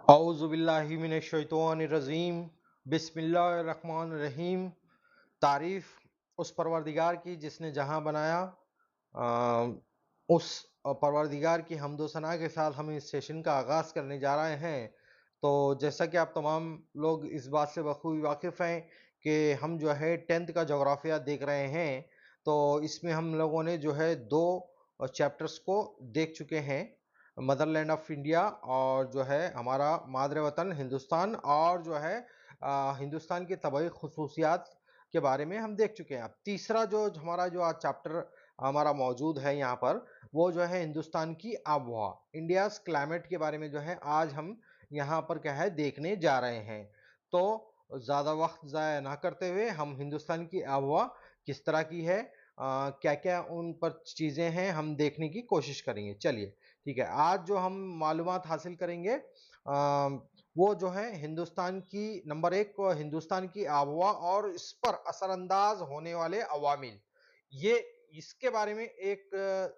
औज़ुबिल्लाहिमिनश्शैतानिर्रजीम बिस्मिल्लाहिर्रहमानिर्रहीम। तारीफ़ उस परवरदिगार की जिसने जहां बनाया। उस परवरदिगार की हम्दो सना के साथ हम इस सेशन का आगाज़ करने जा रहे हैं। तो जैसा कि आप तमाम लोग इस बात से बखूबी वाकिफ़ हैं कि हम जो है 10th का जोग्राफिया देख रहे हैं। तो इसमें हम लोगों ने जो है दो चैप्टर्स को देख चुके हैं, मदरलैंड ऑफ इंडिया और जो है हमारा मादरे वतन हिंदुस्तान, और जो है हिंदुस्तान की तबाही खसूसियात के बारे में हम देख चुके हैं। अब तीसरा जो हमारा जो आज चैप्टर हमारा मौजूद है यहाँ पर, वो जो है हिंदुस्तान की आबहवा, इंडियाज क्लाइमेट के बारे में जो है आज हम यहाँ पर क्या है देखने जा रहे हैं। तो ज़्यादा वक्त ज़ाया ना करते हुए हम हिंदुस्तान की आबहवा किस तरह की है, क्या क्या उन पर चीज़ें हैं, हम देखने की कोशिश करेंगे। चलिए ठीक है, आज जो हम मालूमात हासिल करेंगे वो जो है हिंदुस्तान की नंबर एक हिंदुस्तान की आबहवा और इस पर असरअंदाज होने वाले अवामिल, ये इसके बारे में एक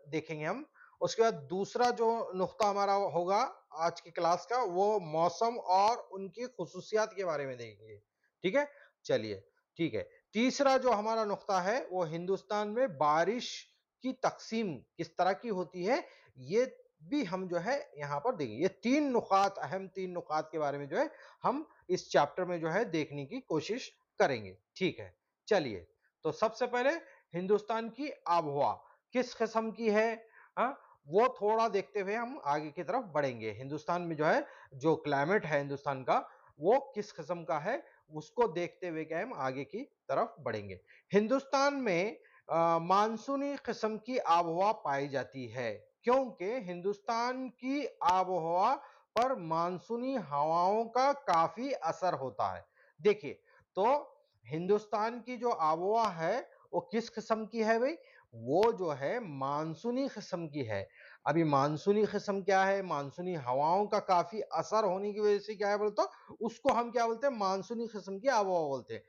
देखेंगे हम। उसके बाद दूसरा जो नुक्ता हमारा होगा आज की क्लास का, वो मौसम और उनकी खुसूसियात के बारे में देखेंगे। ठीक है, चलिए ठीक है। तीसरा जो हमारा नुक्ता है वो हिंदुस्तान में बारिश की तकसीम किस तरह की होती है, ये भी हम जो है यहाँ पर देखेंगे। ये तीन नुकात, अहम तीन नुकात के बारे में जो है हम इस चैप्टर में जो है देखने की कोशिश करेंगे। ठीक है, चलिए। तो सबसे पहले हिंदुस्तान की आबहवा किस किस्म की है, हाँ, वो थोड़ा देखते हुए हम आगे की तरफ बढ़ेंगे। हिंदुस्तान में जो है जो क्लाइमेट है हिंदुस्तान का, वो किस किस्म का है, उसको देखते हुए क्या हम आगे की तरफ बढ़ेंगे। हिंदुस्तान में मानसूनी किस्म की आबहवा पाई जाती है, क्योंकि हिंदुस्तान की आबहवा पर मानसूनी हवाओं का काफी असर होता है। देखिए, तो हिंदुस्तान की जो आबहवा है वो किस किस्म की है भाई, वो जो है मानसूनी किस्म की है। अभी मानसूनी किस्म क्या है, मानसूनी हवाओं का काफी असर होने की वजह से क्या है बोलते, तो उसको हम क्या बोलते हैं, मानसूनी किस्म की आबहवा बोलते हैं।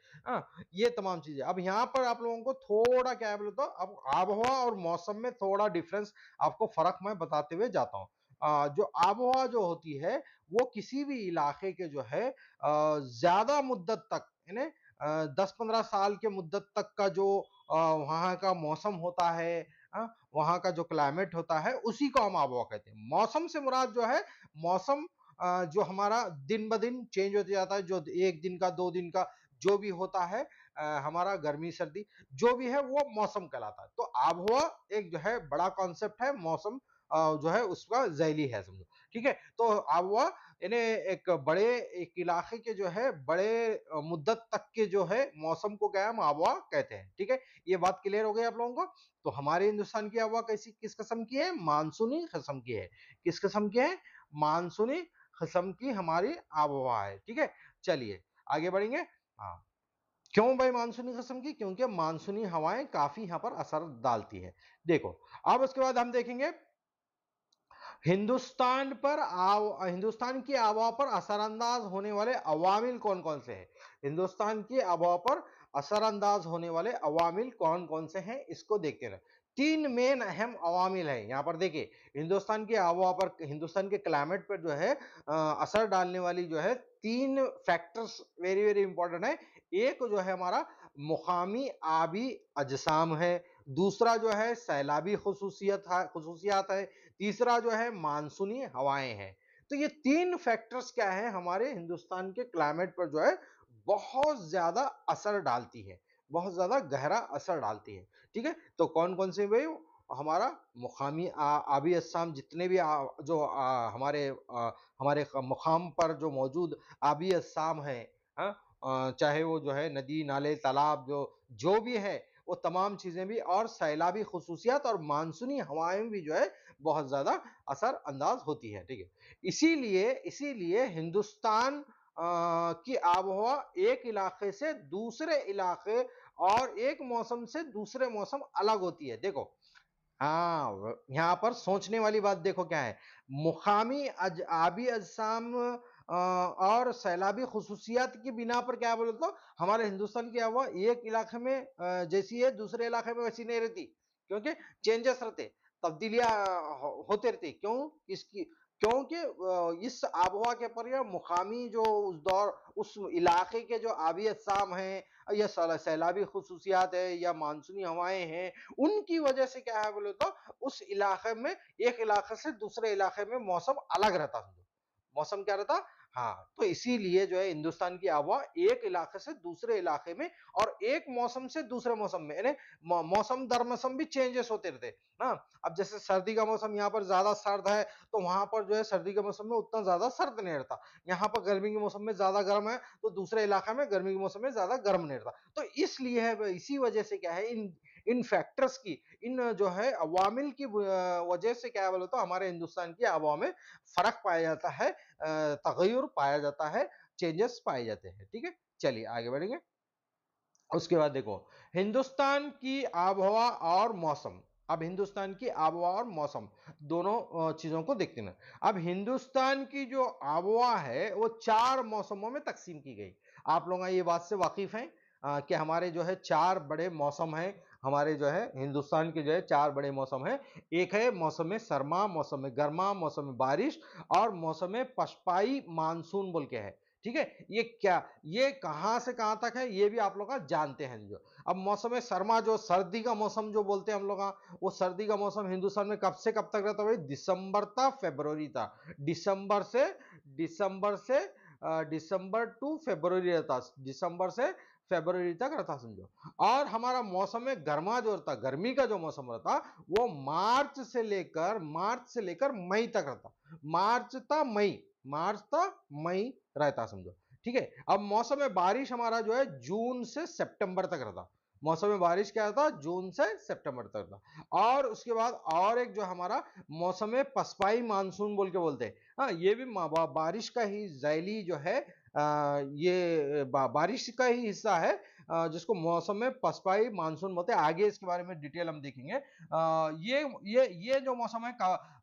ये तमाम चीजें अब यहाँ पर आप लोगों को थोड़ा क्या है बोले तो अब आबहवा और मौसम में थोड़ा डिफरेंस, आपको फर्क मैं बताते हुए जाता हूँ। जो आबहवा जो होती है वो किसी भी इलाके के जो है ज्यादा मुद्दत तक, यानी 10-15 साल के मुद्दत तक का जो वहाँ का मौसम होता है, वहाँ का जो क्लाइमेट होता है, उसी को हम आबहवा कहते हैं। मौसम से मुराद जो है, मौसम जो हमारा दिन ब दिन चेंज होते जाता है, जो एक दिन का 2 दिन का जो भी होता है, हमारा गर्मी सर्दी जो भी है वो मौसम कहलाता है। तो आबहवा एक जो है बड़ा कॉन्सेप्ट है, मौसम जो है उसका झैली है समझो। ठीक है, तो आबहवा यानी एक बड़े एक इलाके के जो है बड़े मुद्दत तक के जो है मौसम को क्या है हम आबहवा कहते हैं। ठीक है, ये बात क्लियर हो गई आप लोगों को। तो हमारे हिंदुस्तान की आबहवा कैसी किस किस्म की है, मानसूनी किस्म की है। किस किस्म की है, मानसूनी किस्म की हमारी आबहवा है। ठीक है, चलिए आगे बढ़ेंगे। हाँ, क्यों भाई मानसूनी किस्म की, क्योंकि मानसूनी हवाएं काफी यहाँ पर असर डालती है। देखो, अब उसके बाद हम देखेंगे हिंदुस्तान की आबहवा पर असरअंदाज होने वाले अवामिल कौन कौन से हैं। हिंदुस्तान की आबहवा पर असरअंदाज होने वाले अवामिल कौन कौन से हैं, इसको देखते रहे। तीन मेन अहम अवामिल है यहाँ पर। देखिए, हिंदुस्तान की आबहवा पर, हिंदुस्तान के क्लाइमेट पर जो है असर डालने वाली जो है तीन फैक्टर्स वेरी वेरी इंपॉर्टेंट है। एक जो है हमारा मुकामी आबी अजसाम है, दूसरा जो है सैलाबी खसूसियात है, तीसरा जो है मानसूनी हवाएं हैं। तो ये तीन फैक्टर्स क्या है, हमारे हिंदुस्तान के क्लाइमेट पर जो है बहुत ज्यादा असर डालती है, बहुत ज्यादा गहरा असर डालती है। ठीक है, तो कौन कौन से भाई, हमारा मुकामी आबी अजसाम, जितने भी हमारे मुकाम पर जो मौजूद आबी अजसाम है, हाँ, चाहे वो जो है नदी नाले तालाब जो भी है, वो तमाम चीजें भी, और सैलाबी खसूसियात और मानसूनी हवाएं भी जो है बहुत ज्यादा असर अंदाज होती है। ठीक है, इसीलिए इसीलिए हिंदुस्तान की आबहवा एक इलाके से दूसरे इलाके और एक मौसम से दूसरे मौसम अलग होती है। देखो, हाँ, यहाँ पर सोचने वाली बात देखो क्या है, मुकामी आबी अजसाम और सैलाबी खसूसियात की बिना पर क्या बोले तो हमारे हिंदुस्तान की आबहवा एक इलाके में जैसी है, दूसरे इलाके में वैसी नहीं रहती, क्योंकि चेंजेस रहते, तब्दीलियां होते रहती। क्यों, इसकी क्योंकि इस आबहवा के ऊपर यह मुकामी जो उस दौर उस इलाके के जो आबी अजसाम हैं या सैलाबी खसूसियात है या मानसूनी हवाएं हैं, उनकी वजह से क्या है बोले तो उस इलाके में एक इलाके से दूसरे इलाके में मौसम अलग रहता, समझो मौसम क्या रहता। हाँ, तो इसीलिए जो है हिंदुस्तान की आबहवा एक इलाके से दूसरे इलाके में और एक मौसम से दूसरे मौसम में यानी मौसम दर मौसम भी चेंजेस होते रहते। हाँ, अब जैसे सर्दी का मौसम यहाँ पर ज्यादा सर्द है, तो वहां पर जो है सर्दी के मौसम में उतना ज्यादा सर्द नहीं रहता। यहाँ पर गर्मी के मौसम में ज्यादा गर्म है, तो दूसरे इलाके में गर्मी के मौसम में ज्यादा गर्म नहीं रहता। तो इसलिए है, इसी वजह से क्या है, इन इन फैक्टर्स की, इन जो है अवामिल की वजह से क्या बोले तो हमारे हिंदुस्तान की आबहवा में फर्क पाया जाता है, तगय्युर पाया जाता है, चेंजेस पाए जाते हैं। ठीक है, चलिए आगे बढ़ेंगे। उसके बाद देखो हिंदुस्तान की आबहवा और मौसम। अब हिंदुस्तान की आबहवा और मौसम दोनों चीजों को देखते हैं। अब हिंदुस्तान की जो आबहवा है वो 4 मौसमों में तकसीम की गई। आप लोग ये बात से वाकिफ हैं कि हमारे जो है 4 बड़े मौसम हैं। हमारे जो है हिंदुस्तान के जो है 4 बड़े मौसम हैं। एक है मौसम सरमा, मौसम गर्मा, मौसम बारिश और मौसम पशपाई मानसून बोल के है। ठीक है, ये क्या, ये कहां से कहां तक है ये भी आप लोग जानते हैं। जो अब मौसम सरमा जो सर्दी का मौसम जो बोलते हैं हम लोग, वो सर्दी का मौसम हिंदुस्तान में कब से कब तक रहता है भाई, दिसंबर था फरवरी था। दिसंबर से दिसंबर टू फरवरी रहता, दिसंबर से फरवरी तक रहता समझो। और हमारा मौसम गर्मा जो रहता, गर्मी का जो मौसम रहता, वो मार्च से लेकर मई तक रहता। मार्च था मई रहता समझो। ठीक है, अब मौसम बारिश हमारा जो है जून से सितंबर तक रहता। मौसम बारिश क्या था, जून से सितंबर तक था। और उसके बाद और एक जो हमारा मौसम पसपाई मानसून बोल के बोलते हैं। हाँ, ये भी बारिश का ही जैली जो है, ये बारिश का ही हिस्सा है, जिसको मौसम में पसपाई मानसून बोलते हैं। आगे इसके बारे में डिटेल हम देखेंगे। ये जो मौसम है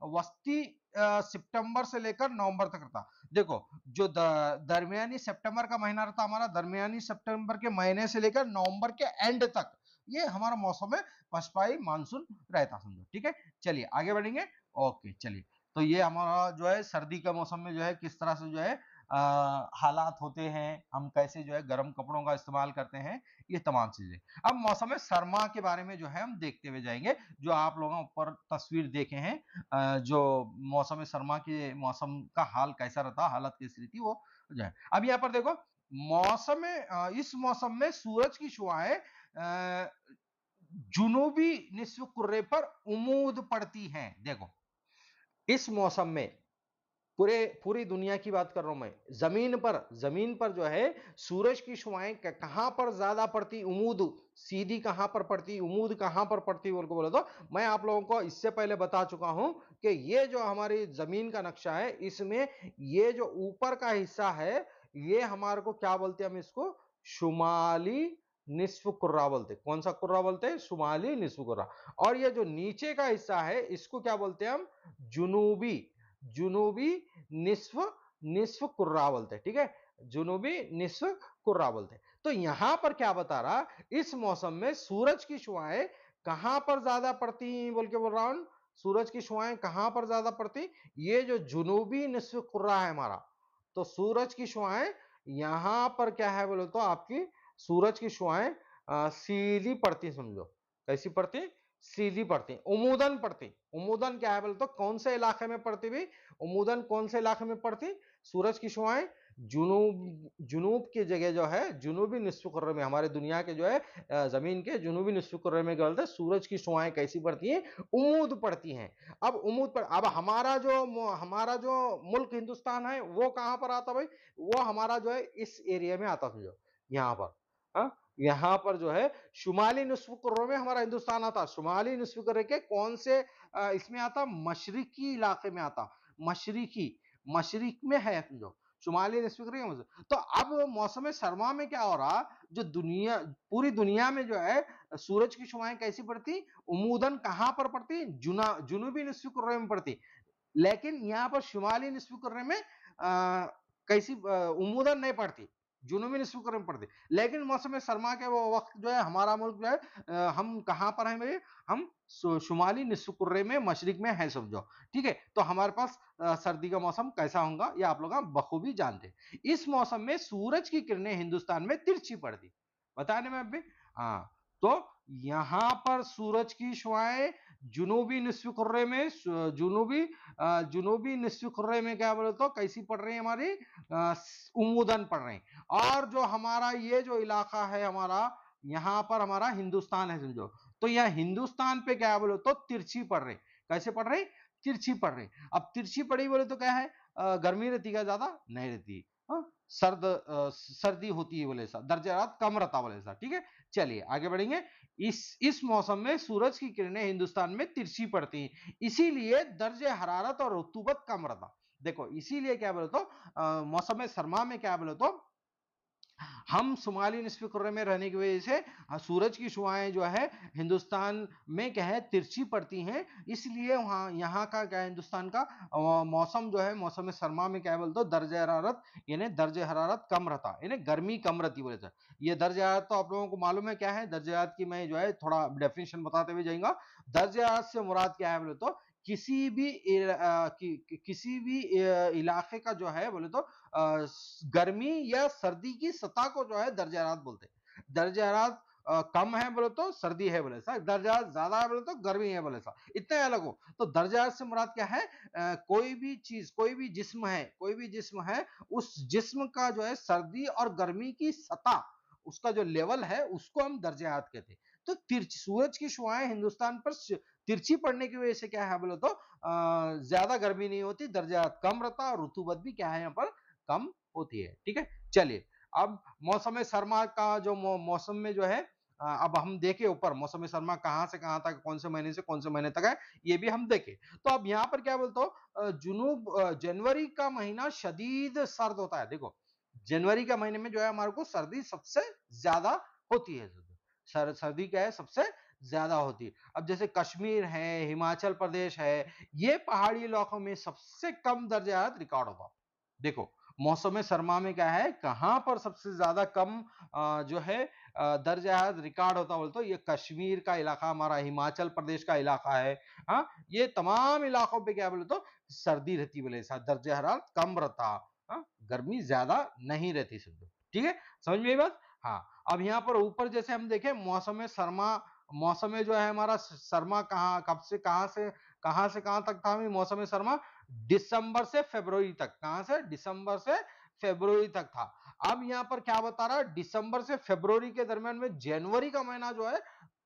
वस्ती सितंबर से लेकर नवंबर तक रहता। देखो जो दरमियानी सितंबर का महीना रहता हमारा, दरमियानी सितंबर के महीने से लेकर नवंबर के एंड तक ये हमारा मौसम है पशपाई मानसून रहता समझो। ठीक है, चलिए आगे बढ़ेंगे। ओके, चलिए तो ये हमारा जो है सर्दी का मौसम में जो है किस तरह से जो है हालात होते हैं, हम कैसे जो है गर्म कपड़ों का इस्तेमाल करते हैं, ये तमाम चीजें। अब मौसम सरमा के बारे में जो है हम देखते हुए जाएंगे। जो आप लोगों ऊपर तस्वीर देखे हैं, जो मौसम सरमा के मौसम का हाल कैसा रहता, हालत कैसी रहती, वो जो है अब यहाँ पर देखो। इस मौसम में सूरज की शुआएं जुनूबी निस्फ कुर्रे पर उमूद पड़ती हैं। देखो इस मौसम में पूरी दुनिया की बात कर रहा हूं मैं, जमीन पर जो है सूरज की शुआएं कहां पर ज्यादा पड़ती, उमूद सीधी कहां पर पड़ती, उमूद कहां पर पड़ती बोल को बोले तो मैं आप लोगों को इससे पहले बता चुका हूं कि ये जो हमारी जमीन का नक्शा है, इसमें ये जो ऊपर का हिस्सा है, ये हमारे को क्या बोलते हैं, हम इसको शुमाली निस्फ कुर्रा बोलते। कौन सा कुर्रा बोलते हैं, शुमाली निस्फ कुर्रा। और ये जो नीचे का हिस्सा है, इसको क्या बोलते हैं हम, जुनूबी जुनूबी निस्फ निस्फ कुर्रा बोलते हैं। ठीक है, जुनूबी निस्फ कुर्रा बोलते हैं। तो यहां पर क्या बता रहा, इस मौसम में सूरज की शुआएं कहां पर ज्यादा पड़ती हैं बोल के बोल रहा हूं। सूरज की शुआएं कहां पर ज्यादा पड़ती, ये जो जुनूबी निस्फ कुर्रा है हमारा, तो सूरज की शुआएं यहां पर क्या है बोले तो आपकी सूरज की शुआएं सीधी पड़ती, समझो कैसी पड़ती, सीधी पड़ती, उमूदन पड़ती। उमूदन क्या है बोले तो कौन से इलाके में पड़ती भी, उमूदन कौन से इलाके में पड़ती, सूरज की शुआएं जुनूब की जगह जो है जुनूबी निस्फ कुर्रे में, हमारे दुनिया के जो है जमीन के जुनूबी निस्फ कुर्रे में क्या बोलते हैं, सूरज की शुआएं कैसी पड़ती हैं, उमूद पड़ती हैं। अब उमूद पर, अब हमारा जो मुल्क हिंदुस्तान है वो कहां पर आता भाई, वो हमारा जो है इस एरिया में आता, समझो यहाँ पर। यहाँ पर जो है शुमाली निस्फ कुर्रे में हमारा हिंदुस्तान आता। शुमाली निस्फ कुर्रे के कौन से इसमें आता, मशरिकी इलाके में आता, मशरिक में है समझो, शुमाली निस्फ कुर्रे में। तो अब मौसम सरमा में क्या हो रहा, जो पूरी दुनिया में जो है सूरज की शुआएं कैसी पड़ती, उमूदन कहां पर पड़ती, जुनूबी निस्फ कुर्रे में पड़ती। लेकिन यहाँ पर शुमाली निस्फ कुर्रे में कैसी उमूदन नहीं पड़ती, जुनूबी निस्फ कुर्रे में पड़ती है। लेकिन मौसम सरमा के वो वक्त जो है हमारा मुल्क जो है हम कहाँ पर हैं भाई, हम शुमाली निस्फ कुर्रे में मशरिक में है समझो, ठीक है। तो हमारे पास सर्दी का मौसम कैसा होगा ये आप लोग बखूबी जानते हैं। इस मौसम में सूरज की किरणें हिंदुस्तान में तिरछी पड़ती, बताने में अभी, हाँ। तो यहां पर सूरज की शुआएं जुनूबी निस्फ कुर्रे में जुनूबी निस्फ कुर्रे में क्या बोले तो कैसी पड़ रही है हमारी, उमूदन पड़ रही। और जो हमारा ये जो इलाका है हमारा, यहां पर हमारा हिंदुस्तान है समझो, तो यह हिंदुस्तान पे क्या बोले तो तिरछी पड़ रही। कैसे पड़ रही, तिरछी पड़ रही। अब तिरछी पड़ी बोले तो क्या है, गर्मी रहती क्या, ज्यादा नहीं रहती, सर्दी होती है बोले सा, दर्जा रात कम रहता बोले सा, ठीक है। चलिए आगे बढ़ेंगे। इस मौसम में सूरज की किरणें हिंदुस्तान में तिरछी पड़ती हैं, इसीलिए दर्जे हरारत और रुतूबत कम रहता। देखो इसीलिए क्या बोले तो मौसम सरमा में क्या बोले तो हम शुमाली निस्फ कुर्रे में रहने की वजह से सूरज की शुआएं जो है हिंदुस्तान में क्या है तिरछी पड़ती हैं, इसलिए वहां यहाँ का क्या है हिंदुस्तान का मौसम जो है मौसम सरमा में क्या बोलते हो दर्जे हरारत, यानी दर्जे हरारत कम रहता, यानी गर्मी कम रहती बोले तो। ये दर्जे हरारत तो आप लोगों को मालूम है क्या है, दर्जे हरारत की मैं जो है थोड़ा डेफिनेशन बताते हुए जाऊंगा। दर्जे हरारत से मुराद क्या है बोले तो किसी भी इलाके का जो है बोले तो गर्मी या सर्दी की सतह को जो है दर्जा हरारत बोलते हैं। दर्जा हरारत कम है बोले तो सर्दी है बोले सा, दर्जा हरारत ज्यादा है बोले तो गर्मी है बोले सा, इतने अलग हो। तो दर्जा हरारत से मुराद क्या है, कोई भी चीज, कोई भी जिस्म है, उस जिस्म का जो है सर्दी और गर्मी की सतह, उसका जो लेवल है उसको हम दर्जा हरारत कहते हैं। तो सूरज की शुआएं हिंदुस्तान पर तिरछी पड़ने की वजह से क्या है बोले तो ज्यादा गर्मी नहीं होती, दर्जा कम रहता, और रुतूबत भी क्या है यहाँ पर कम होती है, ठीक है। चलिए अब मौसम सरमा का जो मौसम में जो है अब हम देखें ऊपर मौसम सरमा कहां से कहां तक, कौन से महीने से कौन से महीने तक है, ये भी हम देखें। तो अब यहाँ पर क्या बोलते हो, जनवरी का महीना शदीद सर्द होता है। देखो जनवरी के महीने में जो है हमारे को सर्दी सबसे ज्यादा होती है, सर्दी क्या है सबसे ज्यादा होती है। अब जैसे कश्मीर है, हिमाचल प्रदेश है, ये पहाड़ी इलाकों में सबसे कम दर्जा हरारत रिकॉर्ड होता। देखो मौसम सरमा में क्या है, कहां पर सबसे ज्यादा कम जो है दर्जा हरारत रिकॉर्ड होता बोलते तो ये कश्मीर का इलाका, हमारा हिमाचल प्रदेश का इलाका है, हाँ। ये तमाम इलाकों पे क्या बोले तो सर्दी रहती बोले, दर्जा हरारत कम रहता, हाँ? गर्मी ज्यादा नहीं रहती समझो, ठीक है, समझ में आई बात। हाँ अब यहाँ पर ऊपर जैसे हम देखें मौसम सरमा, मौसम में जो है हमारा सरमा कहाँ, कब से कहाँ तक था मौसम सरमा, दिसंबर से फरवरी तक। कहां से, दिसंबर से फरवरी तक था। अब यहाँ पर क्या बता रहा है, दिसंबर से फरवरी के दरमियान में जनवरी का महीना जो है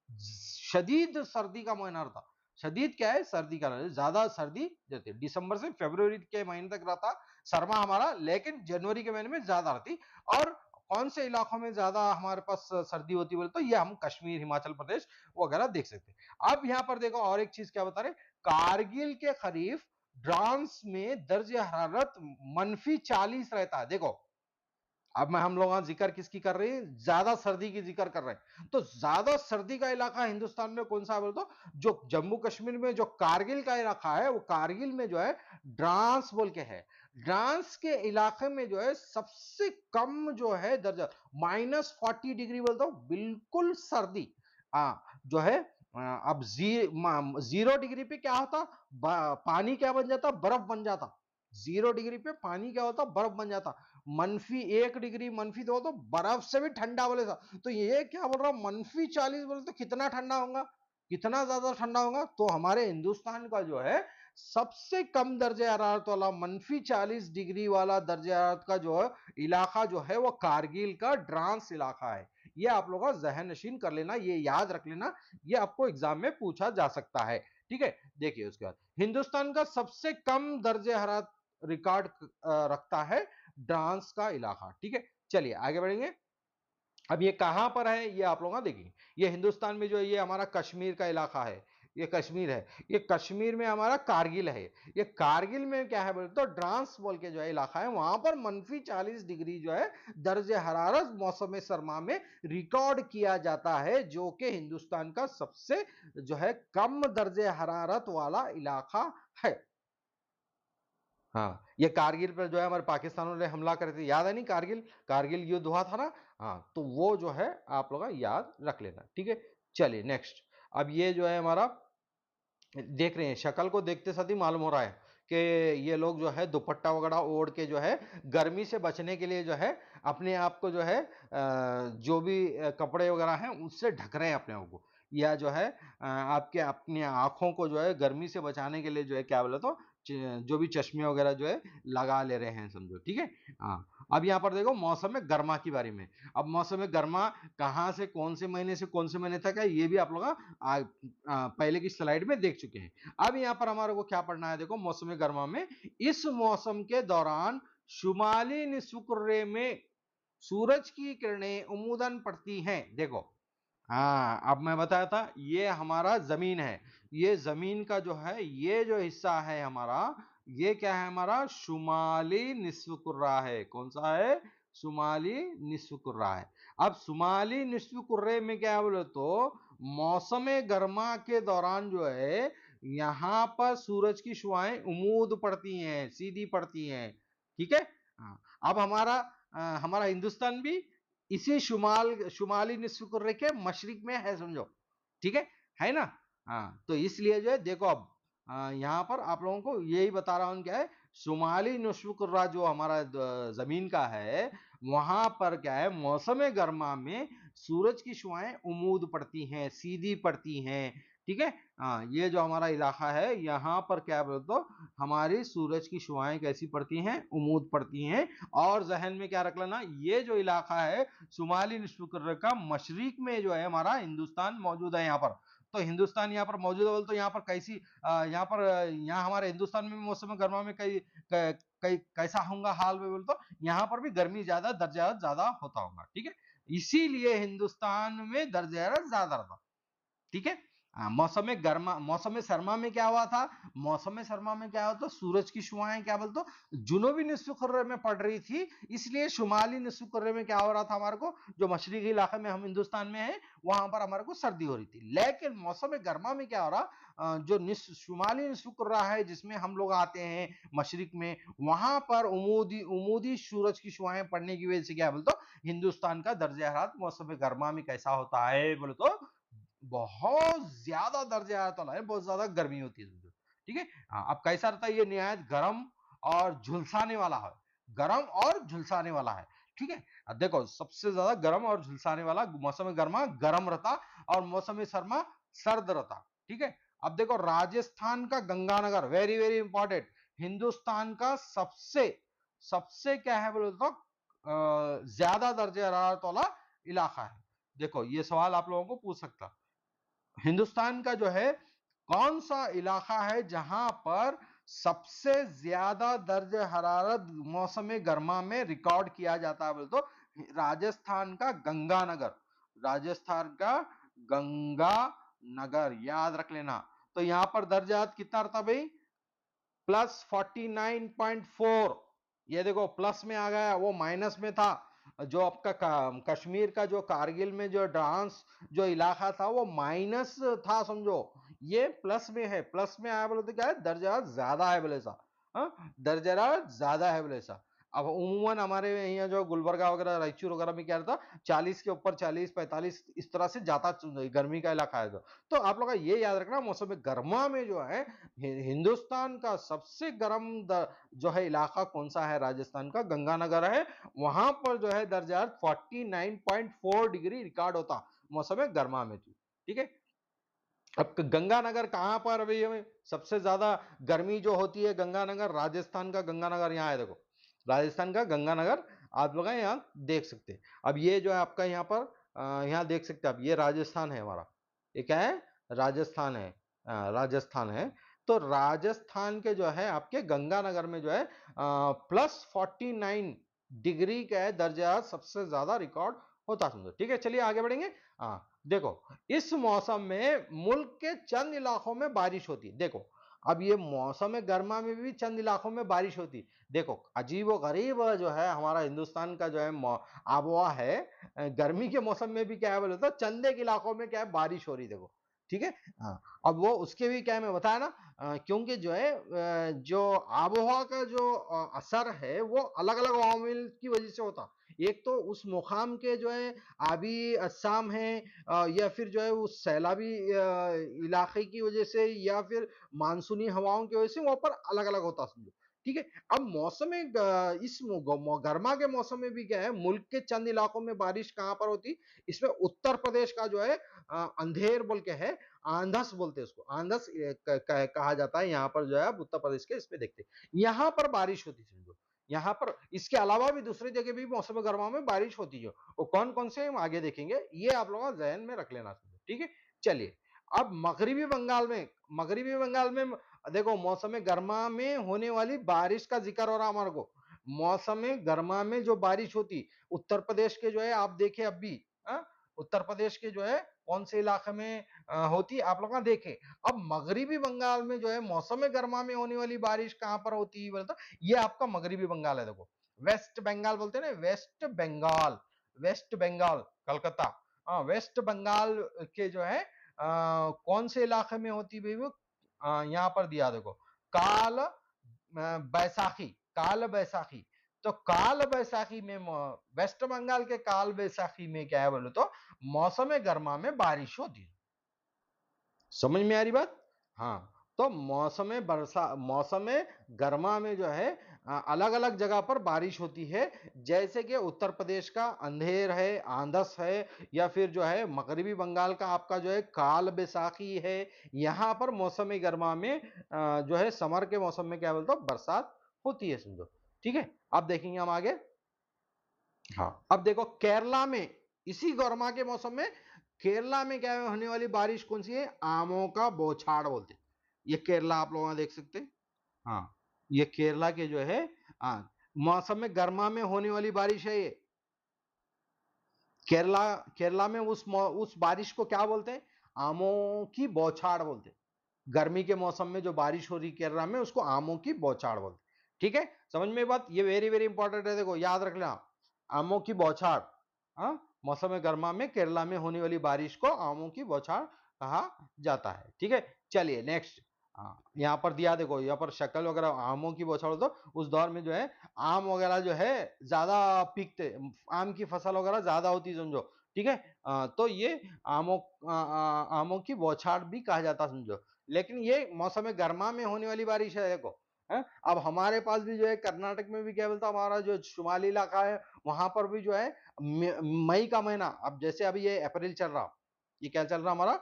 शदीद सर्दी का महीना था। शदीद क्या है, सर्दी का, ज्यादा सर्दी रहती, दिसंबर से फरवरी के महीने तक रहता सरमा हमारा, लेकिन जनवरी के महीने में ज्यादा रहती। और कौन से इलाकों में ज्यादा हमारे पास सर्दी होती बोले तो ये हम कश्मीर, हिमाचल प्रदेश वगैरह देख सकते हैं। अब यहाँ पर देखो और एक चीज क्या बता रहे, कारगिल के खरीफ द्रास में दर्ज हरारत -40 रहता है। देखो अब मैं हम लोग जिक्र किसकी कर रहे हैं, ज्यादा सर्दी की जिक्र कर रहे हैं। तो ज्यादा सर्दी का इलाका हिंदुस्तान में कौन सा है बोल तो जो जम्मू कश्मीर में जो कारगिल का इलाका है, वो कारगिल में जो है द्रास बोल के है। द्रास के इलाके में जो है सबसे कम जो है दर्जा -40 डिग्री बोलता हूं, बिल्कुल सर्दी जो है। अब 0 डिग्री पे क्या होता, पानी क्या बन जाता, बर्फ बन जाता। 0 डिग्री पे पानी क्या होता, बर्फ बन जाता। -1 डिग्री, -2 तो बर्फ से भी ठंडा बोले था। तो ये क्या बोल रहा, -40 बोले तो कितना ठंडा होगा, कितना ज्यादा ठंडा होगा। तो हमारे हिंदुस्तान का जो है सबसे कम दर्जे हरारत वाला -40 डिग्री वाला दर्जे हरारत का जो है इलाका जो है वो कारगिल का द्रास इलाका है। ये आप लोगों का जहन नशीन कर लेना, ये याद रख लेना, ये आपको एग्जाम में पूछा जा सकता है, ठीक है। देखिए उसके बाद हिंदुस्तान का सबसे कम दर्जे हरारत रिकॉर्ड रखता है द्रास का इलाका, ठीक है। चलिए आगे बढ़ेंगे। अब ये कहां पर है ये आप लोग देखेंगे, ये हिंदुस्तान में जो ये हमारा कश्मीर का इलाका है, ये कश्मीर है, ये कश्मीर में हमारा कारगिल है। ये कारगिल में क्या है बोले तो द्रास बोल के जो है इलाका है, वहां पर -40 डिग्री जो है दर्जे हरारत मौसम सरमा में रिकॉर्ड किया जाता है, जो कि हिंदुस्तान का सबसे जो है कम दर्जे हरारत वाला इलाका है। हाँ, ये कारगिल पर जो है हमारे पाकिस्तान वाले हमला करे थे, याद है नहीं? कारगिल कारगिल युद्ध हुआ था ना। हाँ, तो वो जो है आप लोग याद रख लेना, ठीक है। चलिए नेक्स्ट। अब ये जो है हमारा देख रहे हैं, शक्ल को देखते साथ ही मालूम हो रहा है कि ये लोग जो है दुपट्टा वगैरह ओढ़ के जो है गर्मी से बचने के लिए जो है अपने आप को जो है जो भी कपड़े वगैरह हैं उससे ढक रहे हैं अपने आप को, या जो है आपके अपनी आंखों को जो है गर्मी से बचाने के लिए जो है क्या बोले तो जो भी चश्मे वगैरह जो है लगा ले रहे हैं, समझो, ठीक है। हाँ, अब यहाँ पर देखो मौसम में गर्मा के बारे में। अब मौसम में गर्मा कहाँ से कौन से महीने से कौन से महीने तक है ये भी आप लोग पहले की स्लाइड में देख चुके हैं। अब यहां पर हमारे को क्या पढ़ना है, देखो मौसम गर्मा में इस मौसम के दौरान शुमाली निस्वकुर्रे में सूरज की किरणें उमूदन पड़ती हैं। देखो, हाँ, अब मैं बताया था ये हमारा जमीन है, ये जमीन का जो है ये जो हिस्सा है हमारा, ये क्या है हमारा शुमाली निस्वकुर्रा है। कौन सा है? शुमाली निस्वकुर्रा है। अब शुमाली निस्वकुर्रे में क्या बोले तो मौसम गर्मा के दौरान जो है यहां पर सूरज की शुआएं उमूद पड़ती हैं, सीधी पड़ती हैं, ठीक है। हाँ, अब हमारा हिंदुस्तान भी इसी शुमाली निस्फ कुर्रे के मशरिक में है, समझो, ठीक है ना। हाँ, तो इसलिए जो है देखो अब यहाँ पर आप लोगों को यही बता रहा हूं क्या है, शुमाली निस्फ कुर्रा जो हमारा जमीन का है वहां पर क्या है मौसम गर्मा में सूरज की शुआएं उमूद पड़ती हैं, सीधी पड़ती हैं, ठीक है। हाँ, ये जो हमारा इलाका है यहाँ पर क्या बोलते तो हमारी सूरज की शुआएं कैसी पड़ती हैं? उमूद पड़ती हैं। और जहन में क्या रख लेना, ये जो इलाका है शुमाली निस्फ कुर्रे का मशरिक में जो है हमारा हिंदुस्तान मौजूद है। यहाँ पर तो हिंदुस्तान यहाँ पर मौजूद है, बोल तो यहाँ पर कैसी यहाँ पर यहाँ हमारे हिंदुस्तान में मौसम गर्मा में कई कई कैसा होगा हाल में, बोल तो यहाँ पर भी गर्मी ज्यादा, दर्जा ज्यादा होता होगा, ठीक है। इसीलिए हिंदुस्तान में दर्जा ज्यादा रहता, ठीक है। मौसम गर्मा मौसम सरमा में क्या हुआ था? मौसम सरमा में क्या हुआ था, सूरज की शुआएं क्या बोलते जुनूबी निस्फ कुर्रे में पड़ रही थी, इसलिए शुमाली निस्फ कुर्रे में क्या हो रहा था हमारे को, जो मशरकी इलाके में हम हिंदुस्तान में है वहां पर हमारे को सर्दी हो रही थी। लेकिन मौसम गर्मा में क्या हो रहा, जो शुमाली निस्फ कुर्रा है जिसमें हम लोग आते हैं मशरिक में, वहां पर उमूदी उमूदी सूरज की शुआएं पड़ने की वजह से क्या बोलते हिंदुस्तान का दर्जा हरारत मौसम गर्मा में कैसा होता है, बोले तो बहुत ज्यादा दर्जा आयतन है, बहुत ज्यादा गर्मी होती है, समझो, ठीक है। हाँ, अब कैसा रहता है, ये निहायत गर्म और झुलसाने वाला है, गर्म और झुलसाने वाला है, ठीक है। अब देखो सबसे ज्यादा गर्म और झुलसाने वाला मौसम गर्मा गर्म रहता और मौसम सरमा सर्द रहता, ठीक है। अब देखो राजस्थान का Ganganagar, very very important, Hindustan का सबसे सबसे क्या है बोले तो ज्यादा दर्जा हरारत वाला इलाका है। देखो ये सवाल आप लोगों को पूछ सकता, हिंदुस्तान का जो है कौन सा इलाका है जहां पर सबसे ज्यादा दर्ज हरारत मौसम गर्मा में रिकॉर्ड किया जाता है, बोले तो राजस्थान का गंगानगर, राजस्थान का गंगानगर, याद रख लेना। तो यहां पर दर्जात कितना रहता भाई, +49.4, ये देखो प्लस में आ गया, वो माइनस में था। जो आपका कश्मीर का जो कारगिल में जो डांस जो इलाका था वो माइनस था, समझो, ये प्लस में है, प्लस में आया बोले तो क्या है, दर्जा ज्यादा है बोले सा, दर्जा ज्यादा है बोले सा। अब उमूमन हमारे यहाँ जो गुलबर्गा वगैरह रायचूर वगैरह में क्या रहता, 40 के ऊपर 40 45 इस तरह से जाता गर्मी का इलाका है। तो आप लोग का ये याद रखना, मौसम गर्मा में जो है हिंदुस्तान का सबसे गर्म जो है इलाका कौन सा है, राजस्थान का गंगानगर है। वहां पर जो है दर्जा 49.4 डिग्री रिकॉर्ड होता मौसम गर्मा में, ठीक है। अब गंगानगर कहां पर अभी हमें सबसे ज्यादा गर्मी जो होती है, गंगानगर, राजस्थान का गंगानगर यहाँ है, देखो राजस्थान का गंगानगर आप लोग यहाँ देख सकते हैं। अब ये जो है आपका यहाँ पर यहाँ देख सकते हैं, अब ये राजस्थान है हमारा, ये क्या है, राजस्थान है, राजस्थान है। तो राजस्थान के जो है आपके गंगानगर में जो है +49 डिग्री का है दर्जा सबसे ज्यादा रिकॉर्ड होता, समझो, ठीक है। चलिए आगे बढ़ेंगे। देखो इस मौसम में मुल्क के चंद इलाकों में बारिश होती है। देखो अब ये मौसम गर्मा में भी चंद इलाकों में बारिश होती, देखो अजीब व गरीब जो है हमारा हिंदुस्तान का जो है आबोहवा है, गर्मी के मौसम में भी क्या है बोले तो चंद एक इलाकों में क्या है बारिश हो रही, देखो, ठीक है। हाँ, अब वो उसके भी क्या है मैं बताया ना, क्योंकि जो है जो आबोहवा का जो असर है वो अलग अलग अवामिल की वजह से होता। एक तो उस मुकाम के जो है आबी अज्साम है, या फिर जो है उस सैलाबी इलाके की वजह से, या फिर मानसूनी हवाओं की वजह से वहां पर अलग अलग होता समझो। ठीक है। अब मौसम इस गर्मा के मौसम में भी क्या है, मुल्क के चंद इलाकों में बारिश कहां पर होती, इसमें उत्तर प्रदेश का जो है अंधेर बोल के है, आंधस बोलते हैं उसको, आंधस कहा जाता है। यहाँ पर जो है उत्तर प्रदेश के इसमें देखते हैं, यहाँ पर बारिश होती समझो। यहाँ पर इसके अलावा भी दूसरी जगह भी मौसम गर्मा में बारिश होती है, वो कौन कौन से हम आगे देखेंगे, ये आप लोग जहन में रख लेना समझो। ठीक है। चलिए, अब मगरिबी बंगाल में देखो मौसम गर्मा में होने वाली बारिश का जिक्र हो रहा हमारे को। मौसम गर्मा में जो बारिश होती उत्तर प्रदेश के जो है आप देखे अब भी, उत्तर प्रदेश के जो है कौन से इलाके में होती आप लोग देखें। अब मगरिबी बंगाल में जो है मौसम गर्मा में होने वाली बारिश कहां पर होती है बोलता, ये आपका मगरिबी बंगाल है। देखो वेस्ट बंगाल बोलते हैं ना, West Bengal, West Bengal Calcutta, West Bengal के जो है कौन से इलाके में होती भाई वो, यहाँ पर दिया देखो, काल बैसाखी, काल बैसाखी। तो काल बैसाखी में वेस्ट बंगाल के काल बैसाखी में क्या है बोलो तो मौसम गर्मा में बारिश होती है। समझ में आ रही बात? हाँ, तो मौसम गर्मा में जो है अलग अलग जगह पर बारिश होती है, जैसे कि उत्तर प्रदेश का अंधेर है, आंधस है, या फिर जो है मगरिबी बंगाल का आपका जो है काल बैसाखी है। यहाँ पर मौसम गर्मा में जो है समर के मौसम में क्या बोलते हो बरसात होती है समझो। ठीक है। अब देखेंगे हम आगे। हाँ, अब देखो केरला में इसी गर्मा के मौसम में केरला में क्या होने वाली बारिश कौन सी है, आमों का बौछार बोलते हैं। ये केरला आप लोग देख सकते हैं। हाँ, ये केरला के जो है मौसम में गर्मा में होने वाली बारिश है ये। केरला केरला में उस बारिश को क्या बोलते हैं, आमों की बौछार बोलते हैं। गर्मी के मौसम में जो बारिश हो रही केरला में उसको आमों की बौछार बोलते हैं। ठीक है, समझ में बात, ये वेरी वेरी इंपॉर्टेंट है, देखो याद रख लेना, आमों की बौछार। मौसम गर्मा में केरला में होने वाली बारिश को आमों की बौछार कहा जाता है। ठीक है। चलिए नेक्स्ट, यहाँ पर दिया देखो, यहाँ पर शक्ल वगैरह आमों की बौछार, तो उस दौर में जो है आम वगैरह जो है ज्यादा पिकते, आम की फसल वगैरह ज्यादा होती समझो। ठीक है। तो ये आमों की बौछार भी कहा जाता समझो। लेकिन ये मौसम गर्मा में होने वाली बारिश है देखो। अब हमारे पास भी जो है कर्नाटक में भी क्या बोलता, हमारा जो शुमाली इलाका है वहां पर भी जो है मई का महीना, अब जैसे अभी ये अप्रैल चल रहा, ये क्या चल रहा हमारा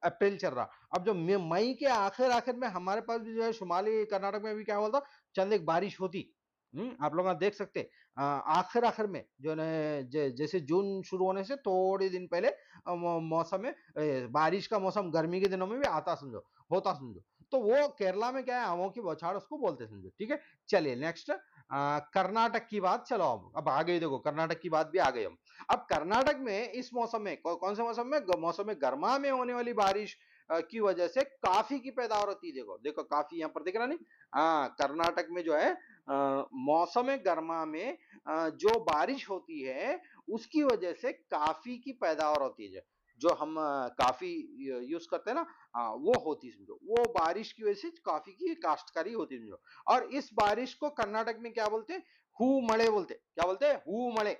अप्रैल चल रहा। अब जो मई के आखिर आखिर में हमारे पास भी जो है शुमाली कर्नाटक में भी क्या बोलता चंद एक बारिश होती। आप लोग देख सकते आखिर आखिर में जो जैसे जून शुरू होने से थोड़े दिन पहले मौसम में बारिश का मौसम गर्मी के दिनों में भी आता समझो, होता समझो। तो वो केरला में क्या है आमों की बौछार उसको बोलते समझो। ठीक है। चलिए नेक्स्ट, कर्नाटक की बात, चलो अब आ गई, देखो कर्नाटक की बात भी आ गई हम। अब कर्नाटक में इस मौसम में कौन से मौसम में, मौसम में गर्मा में होने वाली बारिश की वजह से काफी की पैदावार होती है। देखो देखो काफी यहाँ पर दिख रहा नहीं, कर्नाटक में जो है मौसम गर्मा में जो बारिश होती है उसकी वजह से काफी की पैदावार होती है। जो हम काफी यूज करते हैं ना, वो होती समझो, वो बारिश की वजह से काफी की काश्तकारी होती समझो। और इस बारिश को कर्नाटक में क्या बोलते हैं, हू मड़े बोलते, क्या बोलते हैं, हू मड़े,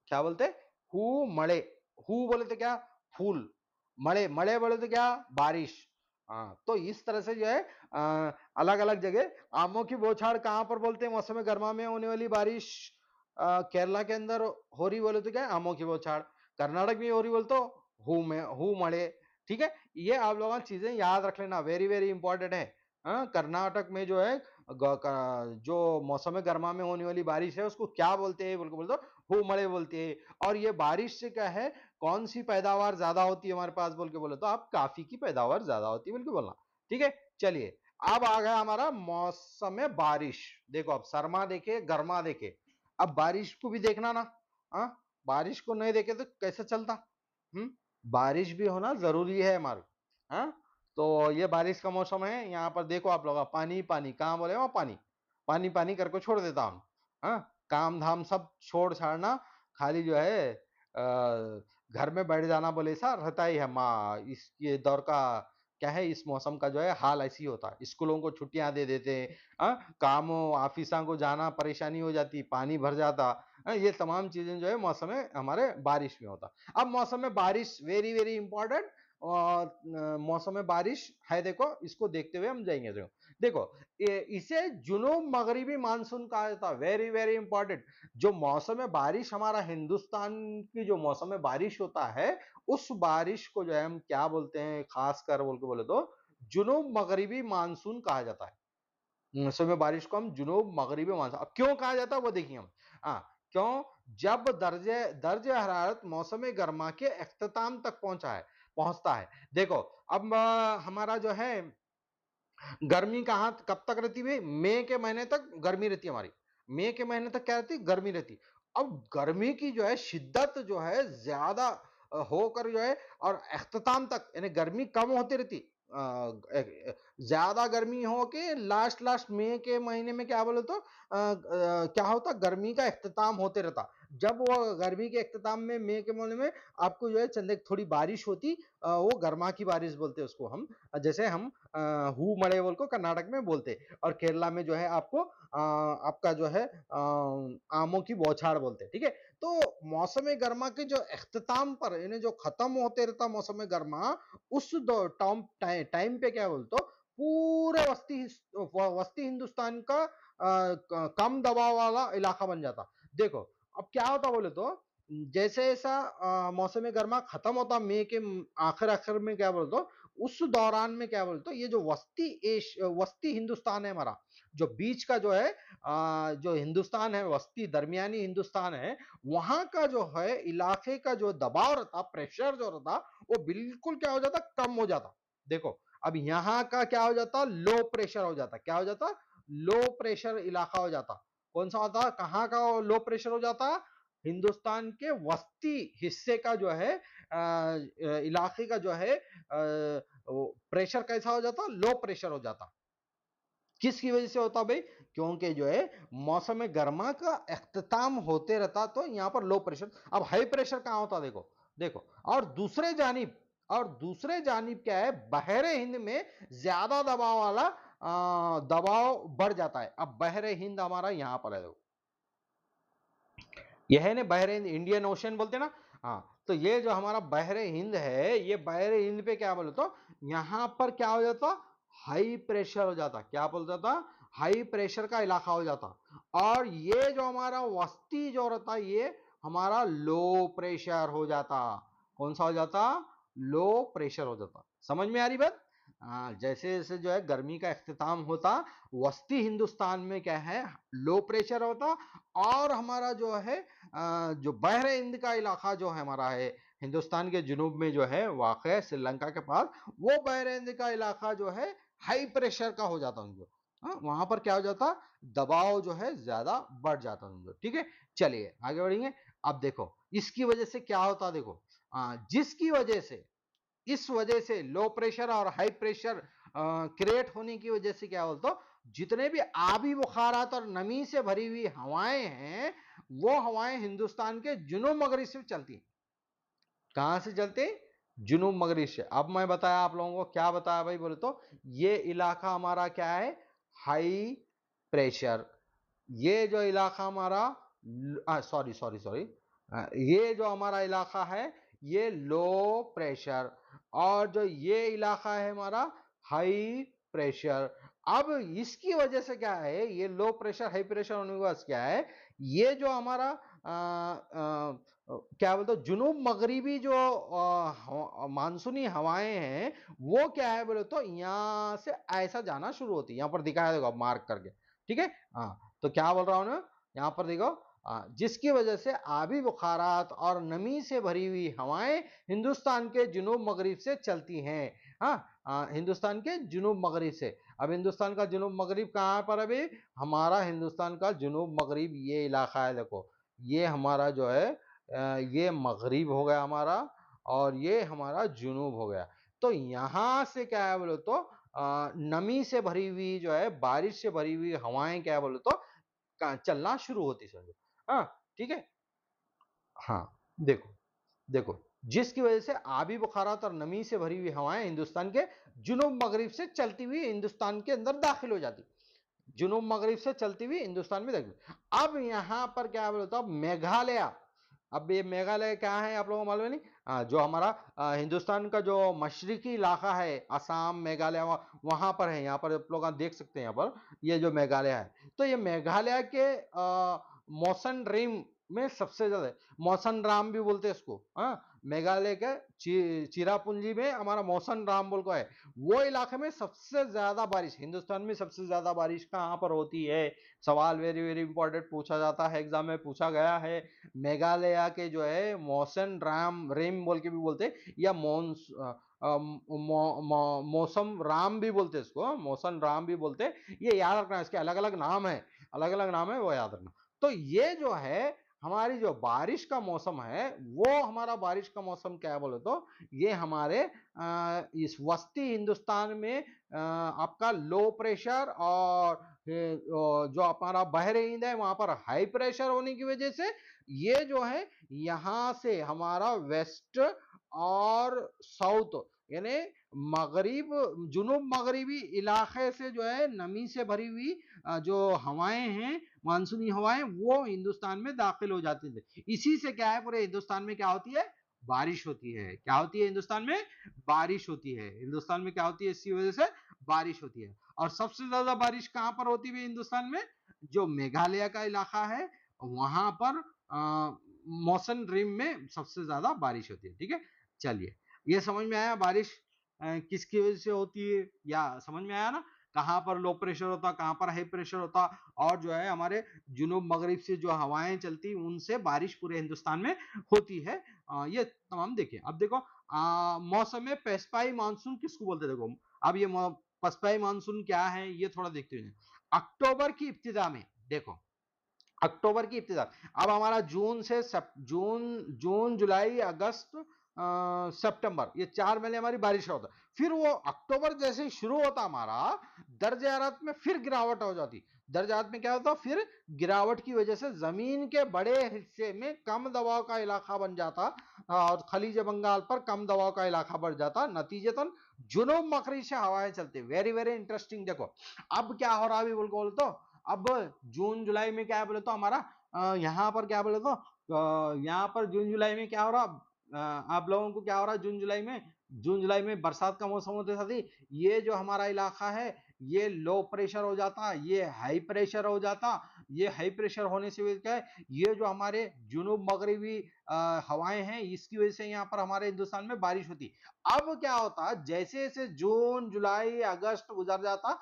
क्या बोलते, हू मड़े। हू बोले तो क्या, फूल, मड़े, मड़े बोले तो क्या, बारिश। तो इस तरह से जो है अलग अलग जगह आमों की बौछार कहां पर बोलते हैं, मौसम गर्मा में होने वाली बारिश केरला के अंदर हो रही बोले तो क्या, आमों की बौछार। कर्नाटक में हो रही बोले तो हू मड़े। ठीक है, ये आप लोगों चीजें याद रख लेना, वेरी वेरी इंपॉर्टेंट है। कर्नाटक में जो है जो मौसम गर्मा में होने वाली बारिश है उसको क्या बोलते हैं, बोल तो हू मड़े बोलते हैं। और ये बारिश से क्या है, कौन सी पैदावार ज्यादा होती है हमारे पास बोल के बोले तो आप काफी की पैदावार ज्यादा होती है बोल के बोलना। ठीक है। चलिए, अब आ गया हमारा मौसम बारिश। देखो अब सरमा देखे गर्मा देखे, अब बारिश को भी देखना ना। बारिश को नहीं देखे तो कैसे चलता। बारिश भी होना जरूरी है हमारे। तो ये बारिश का मौसम है, यहाँ पर देखो आप लोग पानी पानी कहाँ बोले वहां पानी, पानी पानी करके छोड़ देता हूँ। काम धाम सब छोड़ छाड़ना, खाली जो है घर में बैठ जाना बोले ऐसा रहता ही है। इस ये दौर का क्या है, इस मौसम का जो है हाल ऐसी होता है। स्कूलों को छुट्टियां दे देते हैं, कामों ऑफिसा को जाना परेशानी हो जाती, पानी भर जाता। ये तमाम चीजें जो है मौसम में हमारे बारिश में होता। अब मौसम में बारिश वेरी वेरी इंपॉर्टेंट। और मौसम में बारिश है, देखो इसको देखते हुए हम जाएंगे। देखो इसे जुनूब मगरिबी मानसून कहा जाता है। Very very important. जो मौसम में बारिश हमारा हिंदुस्तान की जो मौसम में बारिश होता है, उस बारिश को जो है हम क्या बोलते हैं, खासकर बोल के बोले तो जुनूब मगरिबी मानसून कहा जाता है। मौसम में बारिश को हम जुनूब मगरिबी मानसून, अब क्यों कहा जाता है वो देखिए हम। क्यों? जब दर्जे दर्जे हरारत मौसम गर्मा के इख्तिताम तक पहुंचता है। देखो अब हमारा जो है गर्मी कहां कब तक रहती है? मई के महीने तक गर्मी रहती है हमारी। मई के महीने तक क्या रहती? गर्मी रहती। अब गर्मी की जो है शिद्दत जो है ज्यादा होकर जो है और अख्ताम तक यानी गर्मी कम होती रहती। ज्यादा गर्मी हो के लास्ट लास्ट मई के महीने में क्या बोले तो क्या होता, गर्मी का इख्तिताम होते रहता। जब वो गर्मी के इख्तिताम में मई के महीने में आपको जो है चंद एक थोड़ी बारिश होती, वो गर्मा की बारिश बोलते हैं उसको हम। जैसे हम हु मड़े बोल को कर्नाटक में बोलते, और केरला में जो है आपको आपका जो है आमों की बौछार बोलते। ठीक है, तो मौसम गर्मा के जो इख्तिताम पर यानी जो खत्म होते रहता मौसम गर्मा, उस टाइम पे क्या बोलते, पूरे वस्ती हिंदुस्तान का कम दबाव वाला इलाका बन जाता। देखो अब क्या होता बोले तो जैसे ऐसा मौसम गर्मा खत्म होता मई के आखिर आखिर में, क्या बोलते उस दौरान में क्या बोलते ये जो वस्ती हिंदुस्तान है हमारा, जो बीच का जो है जो हिंदुस्तान है, वस्ती दरमियानी हिंदुस्तान है, वहां का जो है इलाके का जो दबाव रहता, प्रेशर जो रहता, वो बिल्कुल क्या हो जाता, कम हो जाता। देखो अब यहां का क्या हो जाता, लो प्रेशर हो जाता। क्या हो जाता? लो प्रेशर इलाका हो जाता। कौन सा होता, कहां का लो प्रेशर हो जाता? हिंदुस्तान के वस्ती हिस्से का जो है इलाके का जो है प्रेशर कैसा हो जाता, लो प्रेशर हो जाता। किसकी वजह से होता भाई? क्योंकि जो है मौसम गर्मा का इख्तिताम होते रहता, तो यहां पर लो प्रेशर। अब हाई प्रेशर कहां होता? देखो देखो, और दूसरे जानिब क्या है, बहरे हिंद में ज्यादा दबाव वाला दबाव बढ़ जाता है। अब बहरे हिंद हमारा यहां पर है, देखो यह है ना बहरे हिंद, इंडियन ओशन बोलते हैं ना। हाँ, तो ये जो हमारा बहरे हिंद है, ये बहरे हिंद पे क्या बोले तो यहां पर क्या हो जाता, हाई प्रेशर हो जाता। क्या बोल जाता? हाई प्रेशर का इलाका हो जाता। और ये जो हमारा वस्ती जो रहता, ये हमारा लो प्रेशर हो जाता। कौन सा हो जाता? लो प्रेशर हो जाता। समझ में आ रही बात? जैसे जैसे जो है गर्मी का इख्तिताम होता, वस्ती हिंदुस्तान में क्या है, लो प्रेशर होता। और हमारा जो है जो बहरे हिंद का इलाका जो है हमारा है, हिंदुस्तान के जुनूब में जो है वाक़ है श्रीलंका के पास, वो बहरे हिंद का इलाका जो है हाई प्रेशर का हो जाता उनको। वहां पर क्या हो जाता, दबाव जो है ज्यादा बढ़ जाता उनको। ठीक है, चलिए आगे बढ़ेंगे। अब देखो इसकी वजह से क्या होता, देखो जिसकी वजह से, इस वजह से लो प्रेशर और हाई प्रेशर क्रिएट होने की वजह से क्या बोलते, जितने भी आबी बुखारात और नमी से भरी हुई हवाएं हैं, वो हवाएं हिंदुस्तान के जुनूब मगरिब से चलती हैं। कहां से चलते? जुनूब मगरिब से। अब मैं बताया आप लोगों को, क्या बताया भाई बोले तो, ये इलाका हमारा क्या है, हाई प्रेशर। ये जो इलाका हमारा, सॉरी सॉरी सॉरी, ये जो हमारा इलाका है ये लो प्रेशर, और जो ये इलाका है हमारा हाई प्रेशर। अब इसकी वजह से क्या है, ये लो प्रेशर हाई प्रेशर होने के बाद क्या है, ये जो हमारा क्या बोलते जुनूब मगरिबी जो मानसूनी हवाएं हैं, वो क्या है बोले तो यहां से ऐसा जाना शुरू होती है। यहां पर दिखाया देखो मार्क करके। ठीक है, हाँ तो क्या बोल रहा हूं ना, यहां पर देखो जिसकी वजह से आबी बुखारात और नमी से भरी हुई हवाएं हिंदुस्तान के जुनूब मगरिब से चलती हैं। हिंदुस्तान के जुनूब मगरिब से। अब हिंदुस्तान का जुनूब मगरिब कहां पर अभी, हमारा हिंदुस्तान का जुनूब मगरिब ये इलाका है। देखो ये हमारा जो है ये मगरिब हो गया हमारा, और ये हमारा जुनूब हो गया। तो यहां से क्या है बोलो तो नमी से भरी हुई जो है, बारिश से भरी हुई हवाएं क्या बोलो तो चलना शुरू होती समझो। हाँ ठीक है। हाँ देखो देखो जिसकी वजह से आबी बुखारात और नमी से भरी हुई हवाएं हिंदुस्तान के जुनूब मगरिब से चलती हुई हिंदुस्तान के अंदर दाखिल हो जाती, जुनूब मगरिब से चलती हुई हिंदुस्तान में दाखिल। अब यहां पर क्या बोलता हूं, मेघालय। अब ये मेघालय क्या है आप लोगों को मालूम है नहीं, जो हमारा हिंदुस्तान का जो मशरकी इलाका है, असम मेघालय वहां पर है। यहाँ पर आप लोग देख सकते हैं, यहाँ पर ये जो मेघालय है, तो ये मेघालय के मौसन रेम में सबसे ज्यादा, मौसन राम भी बोलते हैं इसको। मेघालय के चिरापुंजी में हमारा मौसन राम बोल को है, वो इलाके में सबसे ज्यादा बारिश, हिंदुस्तान में सबसे ज्यादा बारिश कहाँ पर होती है। सवाल वेरी वेरी इंपॉर्टेंट पूछा जाता है, एग्जाम में पूछा गया है। मेघालय के जो है मौसन राम रेम बोल के भी बोलते, या मौसम राम भी बोलते इसको, मौसम राम भी बोलते। ये याद रखना, इसके अलग अलग नाम है, अलग अलग नाम है, वो याद रखना। तो ये जो है हमारी जो बारिश का मौसम है, वो हमारा बारिश का मौसम क्या है बोले तो, ये हमारे इस वस्ती हिंदुस्तान में आपका लो प्रेशर और जो हमारा बहरे हिंद है वहां पर हाई प्रेशर होने की वजह से ये जो है यहां से हमारा वेस्ट और साउथ यानी मगरिब जुनूब मगरिबी इलाके से जो है नमी से भरी हुई जो हवाएं हैं, मानसूनी हवाएं, वो हिंदुस्तान में दाखिल हो जाती थे। इसी से क्या है पूरे हिंदुस्तान में क्या होती है, बारिश होती है। क्या होती है हिंदुस्तान में, बारिश होती है। हिंदुस्तान में क्या होती है, इसी वजह से बारिश होती है। और सबसे ज्यादा बारिश कहां पर होती है हिंदुस्तान में, जो मेघालय का इलाका है वहां पर मौसम रिम में सबसे ज्यादा बारिश होती है। ठीक है, चलिए ये समझ में आया बारिश किसकी वजह से होती है, या समझ में आया ना, कहां पर लो प्रेशर होता, कहां पर हाई प्रेशर होता, और जो है हमारे जुनूब मगरिब से जो हवाएं चलती उनसे बारिश पूरे हिंदुस्तान में होती है। ये तमाम देखिए। अब देखो मौसम में पेस्पाई मानसून किसको बोलते हैं, देखो अब ये पसपाई मानसून क्या है ये थोड़ा देखते हैं। अक्टूबर की इब्तिदा में, देखो अक्टूबर की इब्तिदा, अब हमारा जून से जून जुलाई अगस्त सितंबर, ये 4 महीने हमारी बारिश होता है। फिर वो अक्टूबर जैसे ही शुरू होता हमारा दर्जे हरारत में फिर गिरावट हो जाती। दर्जे हरारत में क्या होता, फिर गिरावट की वजह से जमीन के बड़े हिस्से में कम दबाव का इलाका बन जाता और खलीज बंगाल पर कम दबाव का इलाका बढ़ जाता। नतीजतन जुनूब मकरी से हवाएं चलती। Very very interesting. देखो अब क्या हो रहा है बोल तो, अब जून जुलाई में क्या बोले तो हमारा यहाँ पर क्या बोले तो यहाँ पर जून जुलाई में क्या हो रहा, आप लोगों को क्या हो रहा है जून जुलाई में बरसात का मौसम होते साथ ही ये जो हमारा इलाका है ये लो प्रेशर हो जाता, ये हाई प्रेशर हो जाता। ये हाई प्रेशर होने से क्या है, ये जो हमारे जुनूब मगरबी हवाएं हैं इसकी वजह से यहाँ पर हमारे हिंदुस्तान में बारिश होती। अब क्या होता, जैसे जैसे जून जुलाई अगस्त गुजर जाता,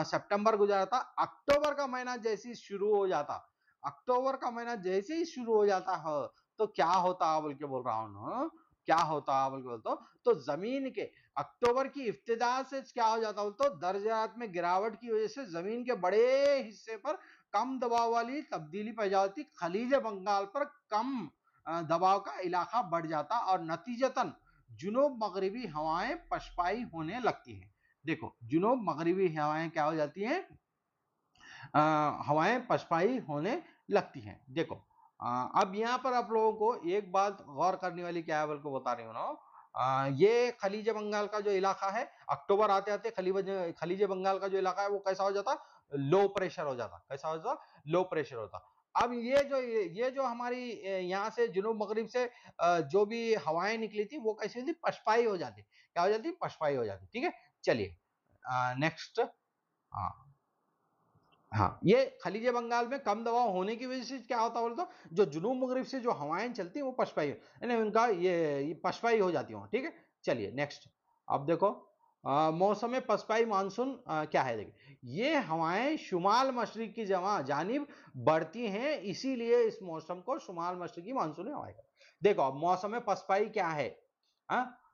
सितंबर गुजरा था, अक्टूबर का महीना जैसे ही शुरू हो जाता, अक्टूबर का महीना जैसे ही शुरू हो जाता है तो क्या होता बोल के बोल रहा हूं ना, क्या होता बोल के बोलता, तो जमीन के अक्टूबर की इब्तिदा से क्या हो जाता बोलते, दर्जात में गिरावट की वजह से जमीन के बड़े हिस्से पर कम दबाव वाली तब्दीली पैदा जाती, खलीज बंगाल पर कम दबाव का इलाका बढ़ जाता और नतीजतन जुनूब मगरबी हवाएं पछपाई होने लगती हैं। देखो जुनूब मगरबी हवाएं क्या हो जाती हैं, हवाएं पछपाई होने लगती हैं। देखो अब यहाँ पर आप लोगों को एक बात गौर करने वाली क्या है बोल को बता रही हूँ ना, ये खलीज बंगाल का जो इलाका है अक्टूबर आते आते खलीज बंगाल का जो इलाका है वो कैसा हो जाता, लो प्रेशर हो जाता। कैसा हो जाता, लो प्रेशर होता। अब ये जो हमारी यहाँ से जुनूब मगरिब से जो भी हवाएं निकली थी वो कैसी होती, पछपाई हो जाती। क्या हो जाती, पछपाई हो जाती। ठीक है, चलिए नेक्स्ट। हाँ हाँ, ये खलीज बंगाल में कम दबाव होने की वजह से क्या होता बोलते, जो जुनूब मगरिब से जो हवाएं चलती हैं वो पछपाई यानी उनका ये पछपाई हो जाती है। ठीक है, चलिए नेक्स्ट। अब देखो मौसम पछपाई मानसून क्या है, देखिए ये हवाएं शुमाल मशरिक की जानिब बढ़ती हैं, इसीलिए इस मौसम को शुमाल मशरिकी मानसूनी हवाएं। देखो अब मौसम पछपाई क्या है,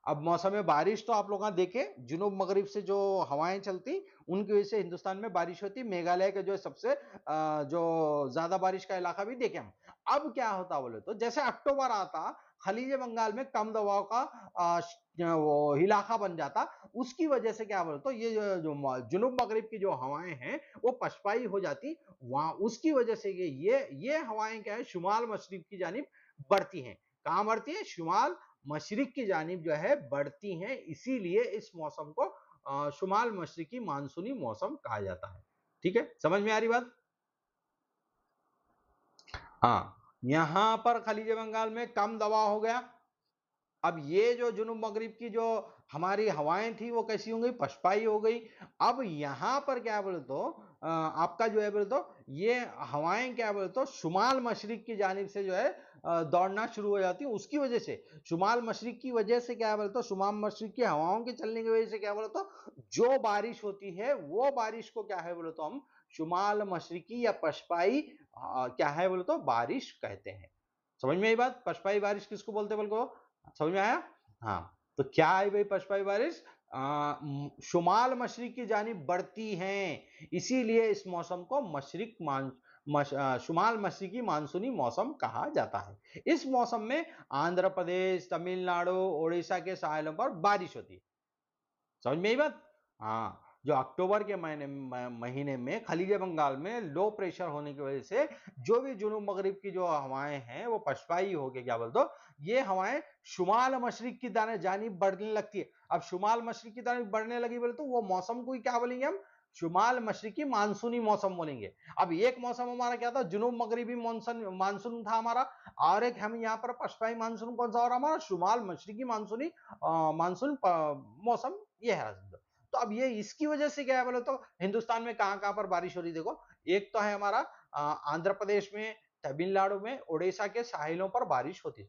अब मौसम बारिश तो आप लोग देखे जुनूब मगरिब से जो हवाएं चलती उनकी वजह से हिंदुस्तान में बारिश होती। मेघालय के जो सबसे जो ज्यादा बारिश का इलाका भी देखे हम। अब क्या होता बोले तो जैसे अक्टूबर आता खलीज बंगाल में कम दबाव का वो इलाका बन जाता, उसकी वजह से क्या बोले तो ये जो जुनूब मगरिब की जो हवाएं हैं वो पछपाई हो जाती वहां, उसकी वजह से ये हवाएं क्या है शुमाल मशरिक की जानिब बढ़ती हैं। कहां बढ़ती है, शुमाल मशरिक की जानिब जो है बढ़ती हैं, इसीलिए इस मौसम को शुमाल मशरिकी मानसूनी मौसम कहा जाता है। ठीक है, समझ में आ रही बात? हाँ, यहां पर खलीज बंगाल में कम दबाव हो गया। अब ये जो जुनूब मगरिब की जो हमारी हवाएं थी वो कैसी हो गई, पछपाई हो गई। अब यहां पर क्या बोले तो आपका जो है बोले तो ये हवाएं क्या बोले तो शुमाल मशरिक की जानिब से जो है दौड़ना शुरू हो जाती है। उसकी वजह से शुमाल मशरिक की वजह से क्या बोले तो शुमाल मशरिक की हवाओं के चलने की वजह से क्या बोले तो जो बारिश होती है वो बारिश को क्या है बोले तो हम शुमाल मशरिकी या पछपाई क्या है बोले तो बारिश कहते हैं। समझ में आई बात? पछपाई बारिश किसको बोलते बोल को समझ में आया? हाँ, तो क्या है भाई पछपाई बारिश? शुमाल मशरिक की जानिब बढ़ती हैं, इसीलिए इस मौसम को शुमाल मशरिकी मानसूनी मौसम कहा जाता है। इस मौसम में आंध्र प्रदेश, तमिलनाडु, ओडिशा के साहिलों पर बारिश होती है। समझ में आई बात? हाँ, जो अक्टूबर के महीने में खलीज बंगाल में लो प्रेशर होने की वजह से जो भी जुनूब मगरिब की जो हवाएं हैं वो पछपाई होके क्या बोल दो ये हवाएं शुमाल मशरिक की जानिब बढ़ने लगती है। अब शुमाल मशरिक की जानिब बढ़ने लगी बोले तो वो मौसम को ही क्या बोलेंगे हम? शुमाल मशरिकी मानसूनी मौसम बोलेंगे। अब एक मौसम हमारा क्या था, जुनूब मगरिबी मानसून मानसून था हमारा, और एक हम यहाँ पर पछपाई मानसून कौन सा और हमारा शुमाल मशरिकी मानसूनी मानसून मौसम ये है। तो अब ये इसकी वजह से क्या है बोले तो हिंदुस्तान में कहां कहां पर बारिश हो रही देखो। एक तो है हमारा आंध्र प्रदेश में, तमिलनाडु में, ओडिशा के साहिलों पर बारिश होती है।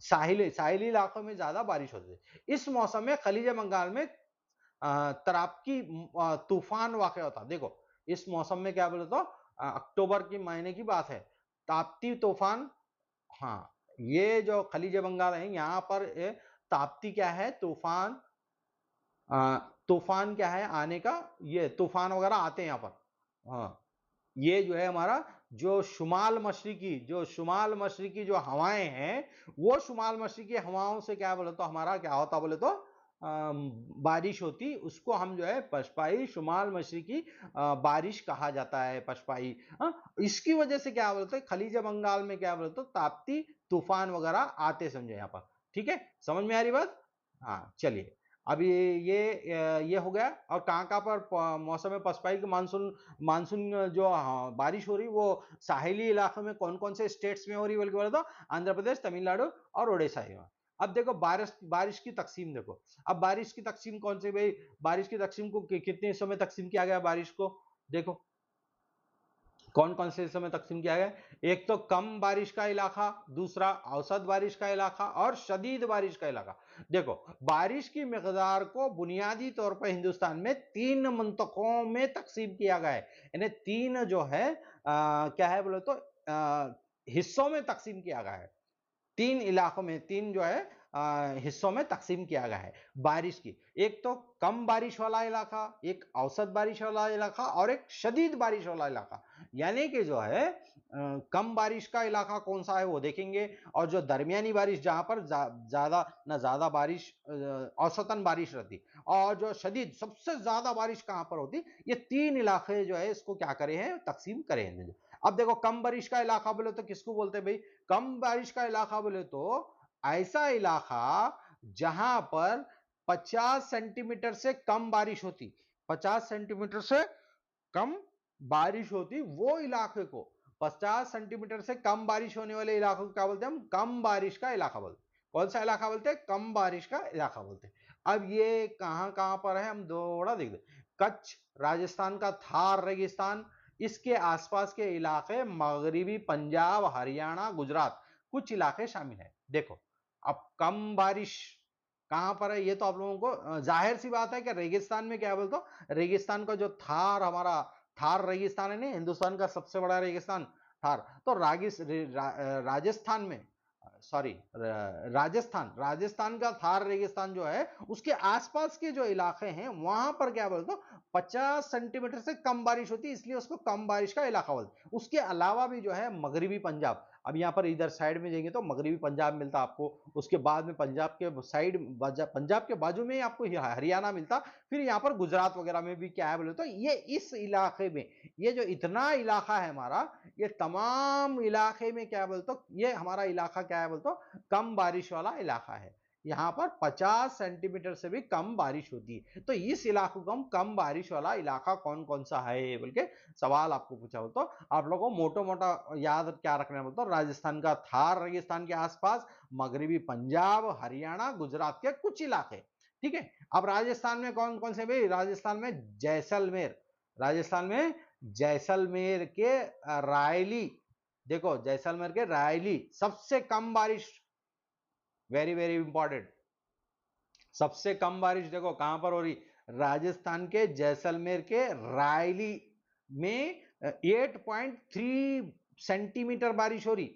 साहिली इलाकों में ज्यादा बारिश होती है। इस मौसम में खलीज बंगाल में तरापकी तूफान वाक़ होता। देखो इस मौसम में क्या बोले तो अक्टूबर के महीने की बात है, ताप्ती तूफान। हाँ, ये जो खलीज बंगाल है यहाँ पर ताप्ती क्या है तूफान, तूफान क्या है आने का, ये तूफान वगैरह आते हैं यहाँ पर। हाँ, ये जो है हमारा जो शुमाल मशरिकी जो हवाएं हैं वो शुमाल मशरिकी हवाओं से क्या बोले तो हमारा क्या होता बोले तो बारिश होती, उसको हम जो है पछपाई शुमाल मशरिकी बारिश कहा जाता है पछपाई। इसकी वजह से क्या बोलते हैं खलीज बंगाल में क्या बोलते ताप्ती तूफान वगैरह आते समझे यहाँ पर। ठीक है, समझ में आ रही बात? हाँ चलिए, अब ये हो गया। और कहाँ कहाँ पर मौसम में पछपाई की मानसून मानसून जो बारिश हो रही वो साहिली इलाकों में कौन कौन से स्टेट्स में हो रही बल्कि बोले तो आंध्र प्रदेश, तमिलनाडु और उड़ीसा में। अब देखो बारिश बारिश की तकसीम देखो। अब बारिश की तकसीम कौन से भाई, बारिश की तकसीम को कितने हिस्सों में तकसीम किया गया बारिश को देखो, कौन कौन से हिस्सों में तकसीम किया गया। एक तो कम बारिश का इलाका, दूसरा औसत बारिश का इलाका और शदीद बारिश का इलाका। देखो बारिश की मिकदार को बुनियादी तौर पर हिंदुस्तान में 3 मंतकों में तकसीम किया गया है। यानी 3 जो है क्या है बोले तो हिस्सों में तकसीम किया गया है। 3 इलाकों में 3 जो है हिस्सों में तकसीम किया गया है बारिश की। एक तो कम बारिश वाला इलाका, एक औसत बारिश वाला इलाका और एक शदीद बारिश वाला इलाका। यानी कि जो है कम बारिश का इलाका कौन सा है वो देखेंगे, और जो दरमियानी बारिश जहां पर ज्यादा ना ज्यादा बारिश औसतन बारिश रहती, और जो शदीद सबसे ज्यादा बारिश कहां पर होती, ये 3 इलाके जो है इसको क्या करे हैं तकसीम करे हैं। अब देखो कम बारिश का इलाका बोले तो किसको बोलते हैं भाई? कम बारिश का इलाका बोले तो ऐसा इलाका जहां पर 50 सेंटीमीटर से कम बारिश होती, 50 सेंटीमीटर से कम बारिश होती वो इलाके को, 50 सेंटीमीटर से कम बारिश होने वाले इलाकों को क्या बोलते हैं हम? कम बारिश का इलाका बोलते हैं। कौन सा इलाका बोलते हैं? कम बारिश का इलाका बोलते हैं। अब ये कहां कहां पर है हम थोड़ा देख दे। कच्छ, राजस्थान का थार रेगिस्तान, इसके आसपास के इलाके, मगरिबी पंजाब, हरियाणा, गुजरात, कुछ इलाके शामिल है। देखो अब कम बारिश कहां पर है ये तो आप लोगों को जाहिर सी बात है कि रेगिस्तान में क्या बोलते हो, रेगिस्तान का जो थार हमारा थार रेगिस्तान है ना हिंदुस्तान का सबसे बड़ा रेगिस्तान थार, तो राजस्थान में सॉरी राजस्थान राजस्थान का थार रेगिस्तान जो है उसके आसपास के जो इलाके हैं वहां पर क्या बोलते हो 50 सेंटीमीटर से कम बारिश होती है, इसलिए उसको कम बारिश का इलाका बोलते हैं। उसके अलावा भी जो है मगरिबी पंजाब, अब यहाँ पर इधर साइड में जाएंगे तो मगरबी पंजाब मिलता आपको, उसके बाद में पंजाब के साइड, पंजाब के बाजू में ही आपको हरियाणा मिलता, फिर यहाँ पर गुजरात वगैरह में भी क्या है बोले तो ये इस इलाके में, ये जो इतना इलाका है हमारा, ये तमाम इलाके में क्या बोलते तो ये हमारा इलाका क्या है बोलते तो कम बारिश वाला इलाका है। यहाँ पर 50 सेंटीमीटर से भी कम बारिश होती है। तो इस इलाके को हम कम बारिश वाला इलाका कौन कौन सा है बोल के सवाल आपको पूछा हो, तो आप लोगों को मोटा मोटा याद क्या रखना है बोलते, राजस्थान का थार रेगिस्तान के आसपास, मगरबी पंजाब, हरियाणा, गुजरात के कुछ इलाके, ठीक है। अब राजस्थान में कौन कौन से भाई, राजस्थान में जैसलमेर, राजस्थान में जैसलमेर के रायली, देखो जैसलमेर के रायली सबसे कम बारिश, वेरी वेरी इंपॉर्टेंट, सबसे कम बारिश देखो कहां पर हो रही, राजस्थान के जैसलमेर के रायली में 8.3 सेंटीमीटर बारिश हो रही,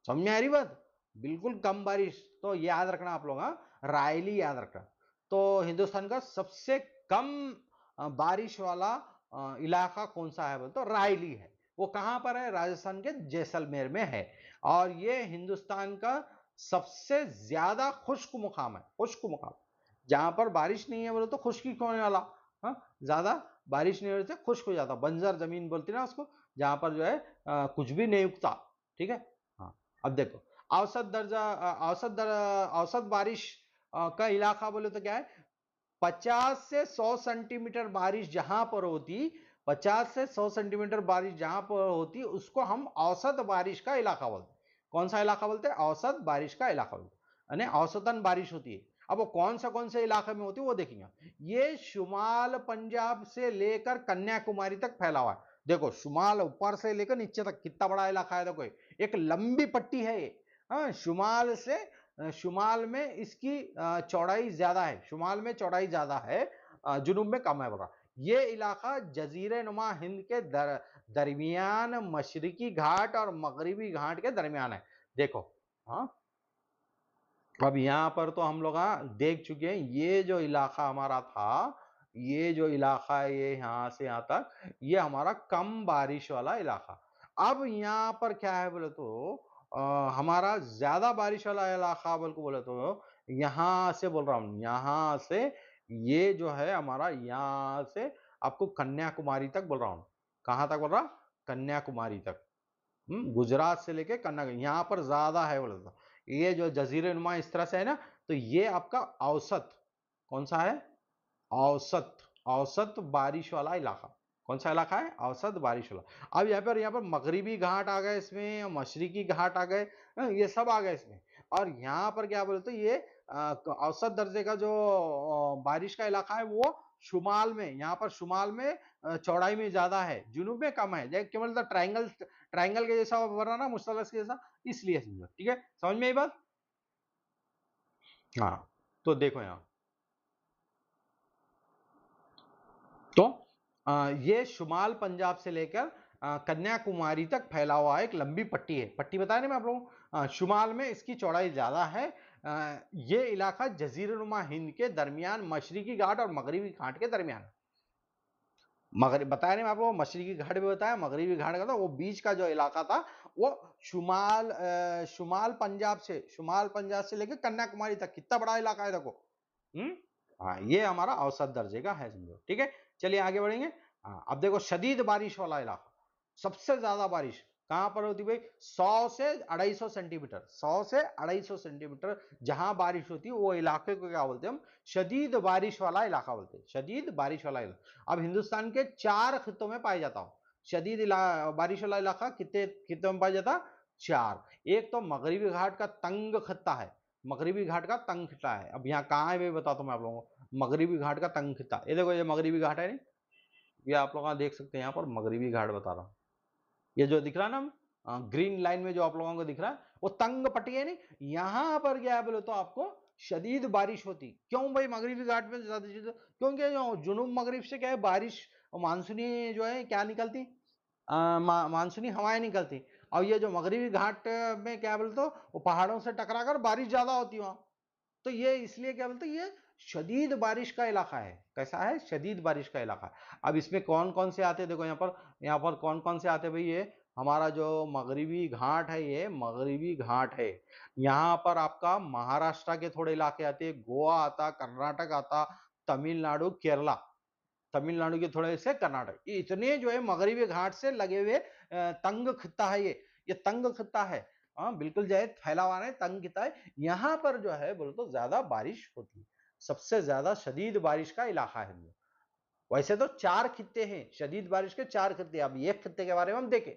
समझ में आ रही बात, बिल्कुल कम बारिश, तो याद रखना आप लोग, रायली याद रखना। तो हिंदुस्तान का सबसे कम बारिश वाला इलाका कौन सा है बोल तो रायली है, वो कहां पर है, राजस्थान के जैसलमेर में है। और ये हिंदुस्तान का सबसे ज्यादा खुश्क मुकाम है, खुश्क मुकाम, जहां पर बारिश नहीं है बोले तो खुश्की होने वाला, ज्यादा बारिश नहीं हो रही थी खुश्क हो जाता, बंजर जमीन बोलती ना उसको, जहां पर जो है कुछ भी नहीं उगता, ठीक है। हाँ, अब देखो औसत दर्जा, औसत बारिश का इलाका बोले तो क्या है, 50 से 100 सेंटीमीटर बारिश जहां पर होती, 50 से 100 सेंटीमीटर बारिश जहां पर होती उसको हम औसत बारिश का इलाका बोलते हैं। कौन सा इलाका बोलते हैं, औसत बारिश का इलाका बोलते हैं, यानी औसतन बारिश होती है। अब वो कौन से इलाके में होती है वो देखेंगे, ये शुमाल पंजाब से लेकर कन्याकुमारी तक फैला हुआ है, देखो शुमाल ऊपर से लेकर नीचे तक कितना बड़ा इलाका है, देखो एक लंबी पट्टी है ये, शुमाल से, शुमाल में इसकी चौड़ाई ज्यादा है, शुमाल में चौड़ाई ज्यादा है, जुनूब में कम है बोला। ये इलाका जजीरे नुमा हिंद के दरमियान, मशरकी घाट और मगरबी घाट के दरमियान है, देखो। हाँ, अब यहां पर तो हम लोग देख चुके हैं, ये जो इलाका हमारा था, ये जो इलाका है ये यहां से यहां तक, ये हमारा कम बारिश वाला इलाका। अब यहां पर क्या है बोले तो हमारा ज्यादा बारिश वाला इलाका बोले तो यहां से बोल रहा हूं, यहां से ये जो है हमारा, यहां से आपको कन्याकुमारी तक बोल रहा हूं, कहां तक बोल रहा, कन्याकुमारी तक, गुजरात से लेके कन्याकुमारी, यहां पर ज्यादा है बोले तो, ये जो जजीरे नुमा इस तरह से है ना, तो ये आपका औसत, कौन सा है, औसत, औसत बारिश वाला इलाका, कौन सा इलाका है, औसत बारिश वाला। अब यहाँ पर मगरिबी घाट आ गए इसमें, मशरकी घाट आ गए, ये सब आ गए इसमें। और यहाँ पर क्या बोलते ये औसत दर्जे का जो बारिश का इलाका है वो शुमाल में, यहाँ पर शुमाल में चौड़ाई में ज्यादा है, जुनूब में कम है, केवल ट्राइंगल, ट्राइंगल के जैसा बना ना, मुस्तलस के जैसा, इसलिए समझो, ठीक है, समझ में आई बात। हाँ, तो देखो यहाँ, तो ये शुमाल पंजाब से लेकर कन्याकुमारी तक फैला हुआ एक लंबी पट्टी है, पट्टी बताया ना मैं आप लोगों को, शुमाल में इसकी चौड़ाई ज्यादा है, ये इलाका जजीरेनुमा हिंद के दरमियान, मशरकी घाट और मगरबी घाट के दरमियान, मगर बताया नहीं मैं आपको, मशरकी घाट भी बताया, मगरबी घाट का था, वो बीच का जो इलाका था वो शुमाल पंजाब से लेकर कन्याकुमारी तक कितना बड़ा इलाका है देखो। हाँ, ये हमारा औसत दर्जे का है, समझो, ठीक है। चलिए आगे बढ़ेंगे। हाँ, अब देखो शदीद बारिश वाला इलाका, सबसे ज्यादा बारिश कहां पर होती भाई, 100 से 250 सेंटीमीटर, 100 से 250 सेंटीमीटर जहां बारिश होती है वो इलाके को क्या बोलते हैं हम, शदीद बारिश वाला इलाका बोलते हैं, शदीद बारिश वाला इलाका। अब हिंदुस्तान के 4 खित्तों में पाया जाता हो शदीद बारिश वाला इलाका, कितने खित्तों में पाया जाता, 4। एक तो मगरबी घाट का तंग खित्ता है, मगरबी घाट का तंग खित्ता है। अब यहाँ कहाँ है वे बताता हूँ मैं आप लोगों को, मगरबी घाट का तंग खित्ता, ये देखो ये मगरबी घाट है नहीं, ये आप लोग देख सकते हैं, यहाँ पर मगरबी घाट बता रहा हूँ, ये जो दिख रहा है ना ग्रीन लाइन में जो आप लोगों को दिख रहा है वो तंग पट्टी है नहीं, यहां पर क्या है बोले तो आपको शदीद बारिश होती, क्यों भाई मगरबी घाट में ज्यादा, क्योंकि जो जुनूब मगरिब से क्या है बारिश, मानसूनी जो है क्या निकलती, मानसूनी हवाएं निकलती, और ये जो मगरबी घाट में क्या बोलते तो वो पहाड़ों से टकरा कर बारिश ज्यादा होती वहां, तो ये इसलिए क्या बोलते ये शदीद बारिश का इलाका है, कैसा है, शदीद बारिश का इलाका है। अब इसमें कौन कौन से आते हैं देखो, यहाँ पर कौन कौन से आते हैं भाई, ये हमारा जो मगरिबी घाट है, ये मगरिबी घाट है। यहाँ पर आपका महाराष्ट्र के थोड़े इलाके आते हैं, गोवा आता, कर्नाटक आता, तमिलनाडु, केरला, तमिलनाडु के थोड़े से कर्नाटक, ये इतने जो है मगरिबी घाट से लगे हुए तंग खित्ता है ये तंग खित्ता है। हाँ बिल्कुल जो है फैला हुआ है, तंग खित्ता है। यहाँ पर जो है बोले तो ज्यादा बारिश होती है, सबसे ज्यादा शदीद बारिश का इलाका है। वैसे तो 4 खित्ते हैं, शदीद बारिश के 4 खित्ते। अब एक खित्ते के बारे में हम देखें,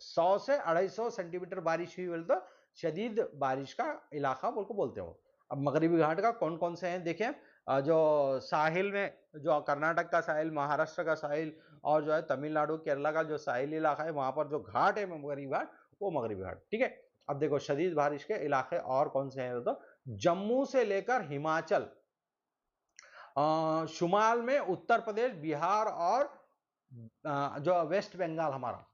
100 से 250 सेंटीमीटर बारिश हुई बोले तो शदीद बारिश का इलाका बोल को बोलते हो। अब मगरिबी घाट का कौन कौन से हैं देखें, जो साहिल में, जो कर्नाटक का साहिल, महाराष्ट्र का साहिल और जो है तमिलनाडु केरला का जो साहिल इलाका है, वहां पर जो घाट है मगरिबी घाट, वो मगरिबी घाट। ठीक है, अब देखो शदीद बारिश के इलाके और कौन से हैं, तो जम्मू से लेकर हिमाचल, शुमाल में उत्तर प्रदेश, बिहार और जो वेस्ट बंगाल हमारा,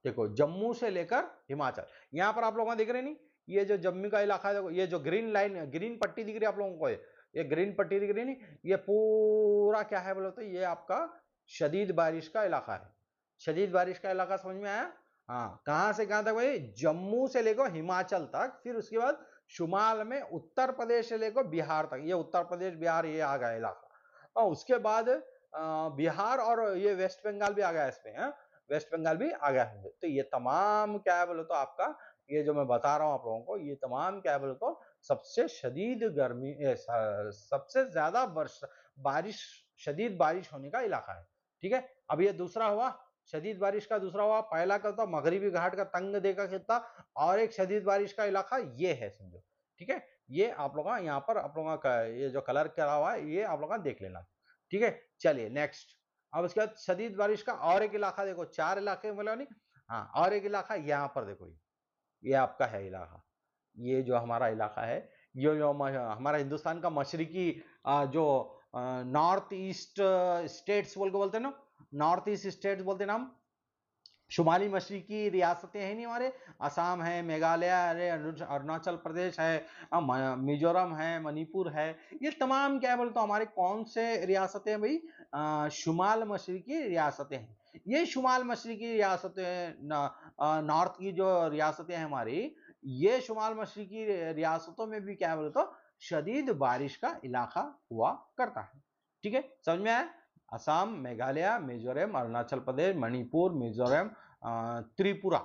देखो जम्मू से लेकर हिमाचल। यहां पर आप लोगों को दिख रहे नहीं, ये जो जम्मू का इलाका है, देखो ये जो ग्रीन लाइन, ग्रीन पट्टी दिख रही है आप लोगों को, ये ग्रीन पट्टी दिख रही नहीं, ये पूरा क्या है बोलो तो ये आपका शदीद बारिश का इलाका है। शदीद बारिश का इलाका समझ में आया? हाँ, कहां से कहां तक भाई? जम्मू से लेकर हिमाचल तक, फिर उसके बाद शुमाल में उत्तर प्रदेश से लेकर बिहार तक, ये उत्तर प्रदेश बिहार ये आ गया इलाका, और उसके बाद बिहार और ये वेस्ट बंगाल भी आ गया इसमें, वेस्ट बंगाल भी आ गया है। तो ये तमाम क्या है बोले तो आपका, ये जो मैं बता रहा हूं आप लोगों को, ये तमाम क्या है बोले तो सबसे शदीद गर्मी, सबसे ज्यादा बारिश, शदीद बारिश होने का इलाका है। ठीक है, अब ये दूसरा हुआ शदीद बारिश का, दूसरा हुआ। पहला का था मगरिबी घाट का तंग देखा खित्ता, और एक शदीद बारिश का इलाका ये है समझो। ठीक है, ये आप लोग यहाँ पर आप लोगों का ये जो कलर करा हुआ है, ये आप लोग देख लेना। ठीक है, चलिए नेक्स्ट। अब उसके बाद शदीद बारिश का और एक इलाका देखो, 4 इलाके मिला नहीं, हाँ, और एक इलाका यहाँ पर देखो, ये आपका है इलाका, ये जो हमारा इलाका है, ये जो हमारा हिंदुस्तान का मशरकी जो नॉर्थ ईस्ट स्टेट्स बोल के बोलते हैं ना, नॉर्थ ईस्ट स्टेट्स बोलते हैं ना हम, शुमाली मशरकी रियासतें हैं नहीं हमारे, असम है, मेघालय है, अरुणाचल प्रदेश है, मिजोरम है, मणिपुर है, ये तमाम क्या है बोलते तो हमारे कौन से रियासतें हैं भाई? शुमाल मशरकी रियासतें हैं। ये शुमाल मशरकी रियासतें, नॉर्थ की जो रियासतें हैं हमारी, ये शुमाल मशरकी रियासतों में भी क्या है बोले तो शदीद बारिश का इलाका हुआ करता है। ठीक है, समझ में आया? असम, मेघालय, मिजोरम, अरुणाचल प्रदेश, मणिपुर, मिजोरम, त्रिपुरा,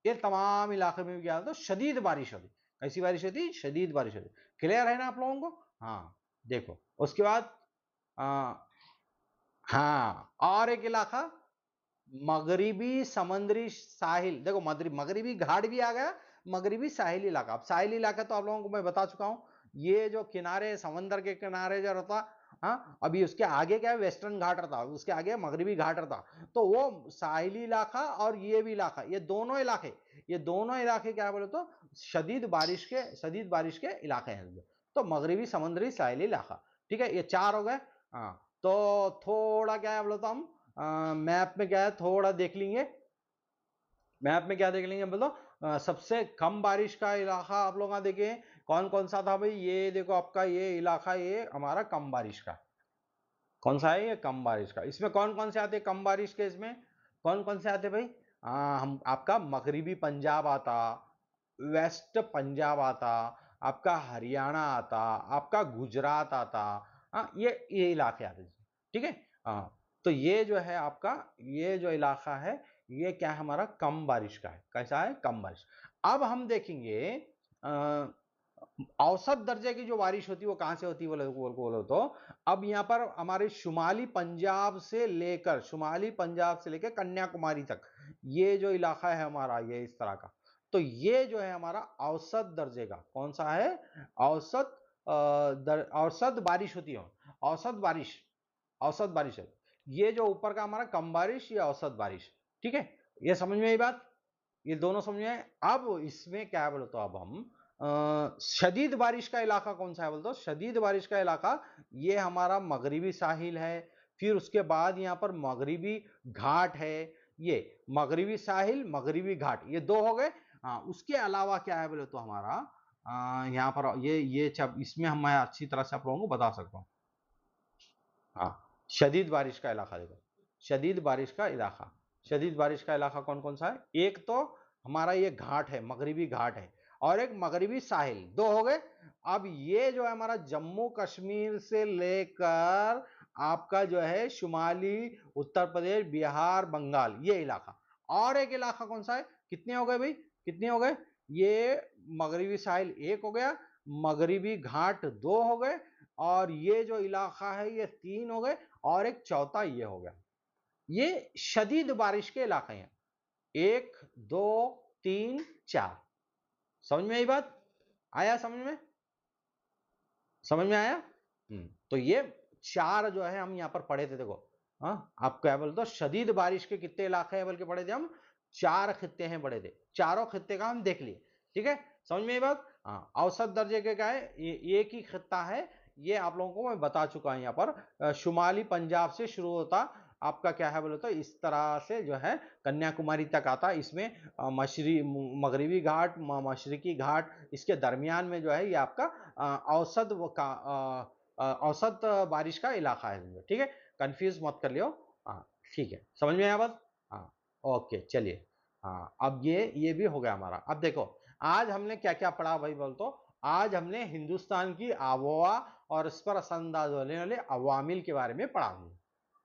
ये तमाम इलाके में क्या होता है? शदीद बारिश होती। कैसी बारिश होती? शदीद बारिश होती। क्लियर है ना आप लोगों को? हाँ, देखो उसके बाद हाँ, और एक इलाका मगरिबी समुद्री साहिल, देखो मगरिबी घाट भी आ गया, मगरिबी साहिल इलाका। अब साहिल इलाका तो आप लोगों को मैं बता चुका हूं, ये जो किनारे, समंदर के किनारे जो रहता, हाँ, अभी उसके आगे क्या है? वेस्टर्न घाट रहता, उसके आगे मगरिबी घाट रहता, तो वो साहिली इलाका और ये भी इलाका, ये दोनों इलाके क्या बोले तो शदीद बारिश के इलाके हैं, तो मगरिबी समुद्री साहिली इलाका। ठीक है, ये 4 हो गए। हाँ, तो थोड़ा क्या है बोले तो हम मैप में क्या है थोड़ा देख लेंगे, मैप में क्या देख लेंगे बोलो, सबसे कम बारिश का इलाका आप लोग देखें कौन कौन सा था भाई? ये देखो आपका ये इलाका, ये हमारा कम बारिश का, कौन सा है? ये कम बारिश का। इसमें कौन कौन से आते कम बारिश के? इसमें कौन कौन से आते भाई? हम आपका मगरिबी पंजाब आता, वेस्ट पंजाब आता, आपका हरियाणा आता, आपका गुजरात आता, ये इलाके आते हैं। ठीक है, हाँ, तो ये जो है आपका, ये जो इलाका है, ये क्या है? हमारा कम बारिश का है। कैसा है? कम बारिश। अब हम देखेंगे औसत दर्जे की जो बारिश होती है वो कहां से होती है बोलो तो, अब यहां पर हमारे शुमाली पंजाब से लेकर कन्याकुमारी तक, ये जो इलाका है हमारा, ये इस तरह का, तो ये जो है हमारा औसत दर्जे का, कौन सा है? औसत औसत बारिश होती है, औसत बारिश है। ये जो ऊपर का हमारा कम बारिश, ये औसत बारिश। ठीक है, ये समझ में आई बात? ये दोनों समझ में। अब इसमें क्या है बोलो तो, अब हम शदीद बारिश का इलाका कौन सा है बोलते? शदीद बारिश का इलाका ये हमारा मगरिबी साहिल है, फिर उसके बाद यहाँ पर मगरिबी घाट है, ये मगरिबी साहिल, मगरिबी घाट, ये 2 हो गए। हाँ, उसके अलावा क्या है बोले तो हमारा यहाँ पर ये इसमें हम मैं अच्छी तरह से आप लोगों को बता सकता हूँ। हाँ, शदीद बारिश का इलाका देखो, शदीद बारिश का इलाका, शदीद बारिश का इलाका कौन कौन सा है? एक तो हमारा ये घाट है, मगरिबी घाट है, और एक मगरिबी साहिल, दो हो गए। अब ये जो है हमारा जम्मू कश्मीर से लेकर आपका जो है शुमाली उत्तर प्रदेश, बिहार, बंगाल, ये इलाका। और एक इलाका कौन सा है? कितने हो गए भाई, कितने हो गए? ये मगरिबी साहिल एक हो गया, मगरिबी घाट दो हो गए, और ये जो इलाका है ये तीन हो गए, और एक चौथा ये हो गया। ये शदीद बारिश के इलाके हैं, एक, दो, तीन, चार। समझ में आई बात? आया समझ में? समझ में आया? तो ये चार जो है हम यहां पर पढ़े थे, देखो। हाँ, आप क्या बोलते हो, शदीद बारिश के कितने इलाके हैं बल्कि पढ़े थे हम? चार खित्ते हैं पढ़े थे, चारों खित्ते का हम देख लिए। ठीक है, समझ में ये बात? हाँ, औसत दर्जे के क्या है, एक ही खित्ता है, ये आप लोगों को मैं बता चुका हूं यहाँ पर। शुमाली पंजाब से शुरू होता आपका क्या है बोले तो इस तरह से जो है कन्याकुमारी तक आता। इसमें मगरिबी घाट, मशरकी घाट, इसके दरमियान में जो है ये आपका औसत बारिश का इलाका है। ठीक है, कंफ्यूज मत कर लियो। हाँ ठीक है, समझ में आया बात? हाँ ओके, चलिए। हाँ, अब ये भी हो गया हमारा। अब देखो आज हमने क्या क्या पढ़ा भाई बोल तो। आज हमने हिंदुस्तान की आबोहवा और इस पर असरअंदाज होने वाले अवामिल के बारे में पढ़ा।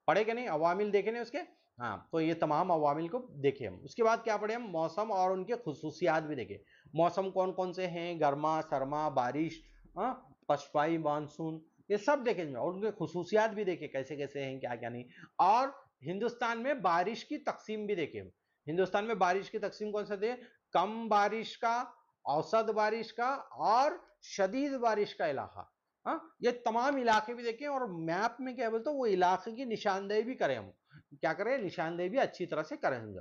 पढ़े कि नहीं? अवामिल देखे नहीं उसके? हाँ, तो ये तमाम अवामिल को देखे हम। उसके बाद क्या पढ़े हम? मौसम और उनके खुसूसियात भी देखे। मौसम कौन कौन से हैं? गर्मा, सरमा, बारिश, पछपाई, मानसून, ये सब देखे और उनके खुसूसियात भी देखे, कैसे कैसे हैं, क्या क्या नहीं। और हिंदुस्तान में बारिश की तकसीम भी देखे हम। हिंदुस्तान में बारिश की तकसीम कौन सा थे? कम बारिश का, औसत बारिश का, और शदीद बारिश का इलाका। हाँ, ये तमाम इलाके भी देखें, और मैप में क्या बोलते वो इलाके की निशानदेही भी करें हम। क्या करें? निशानदेही भी अच्छी तरह से करें हम।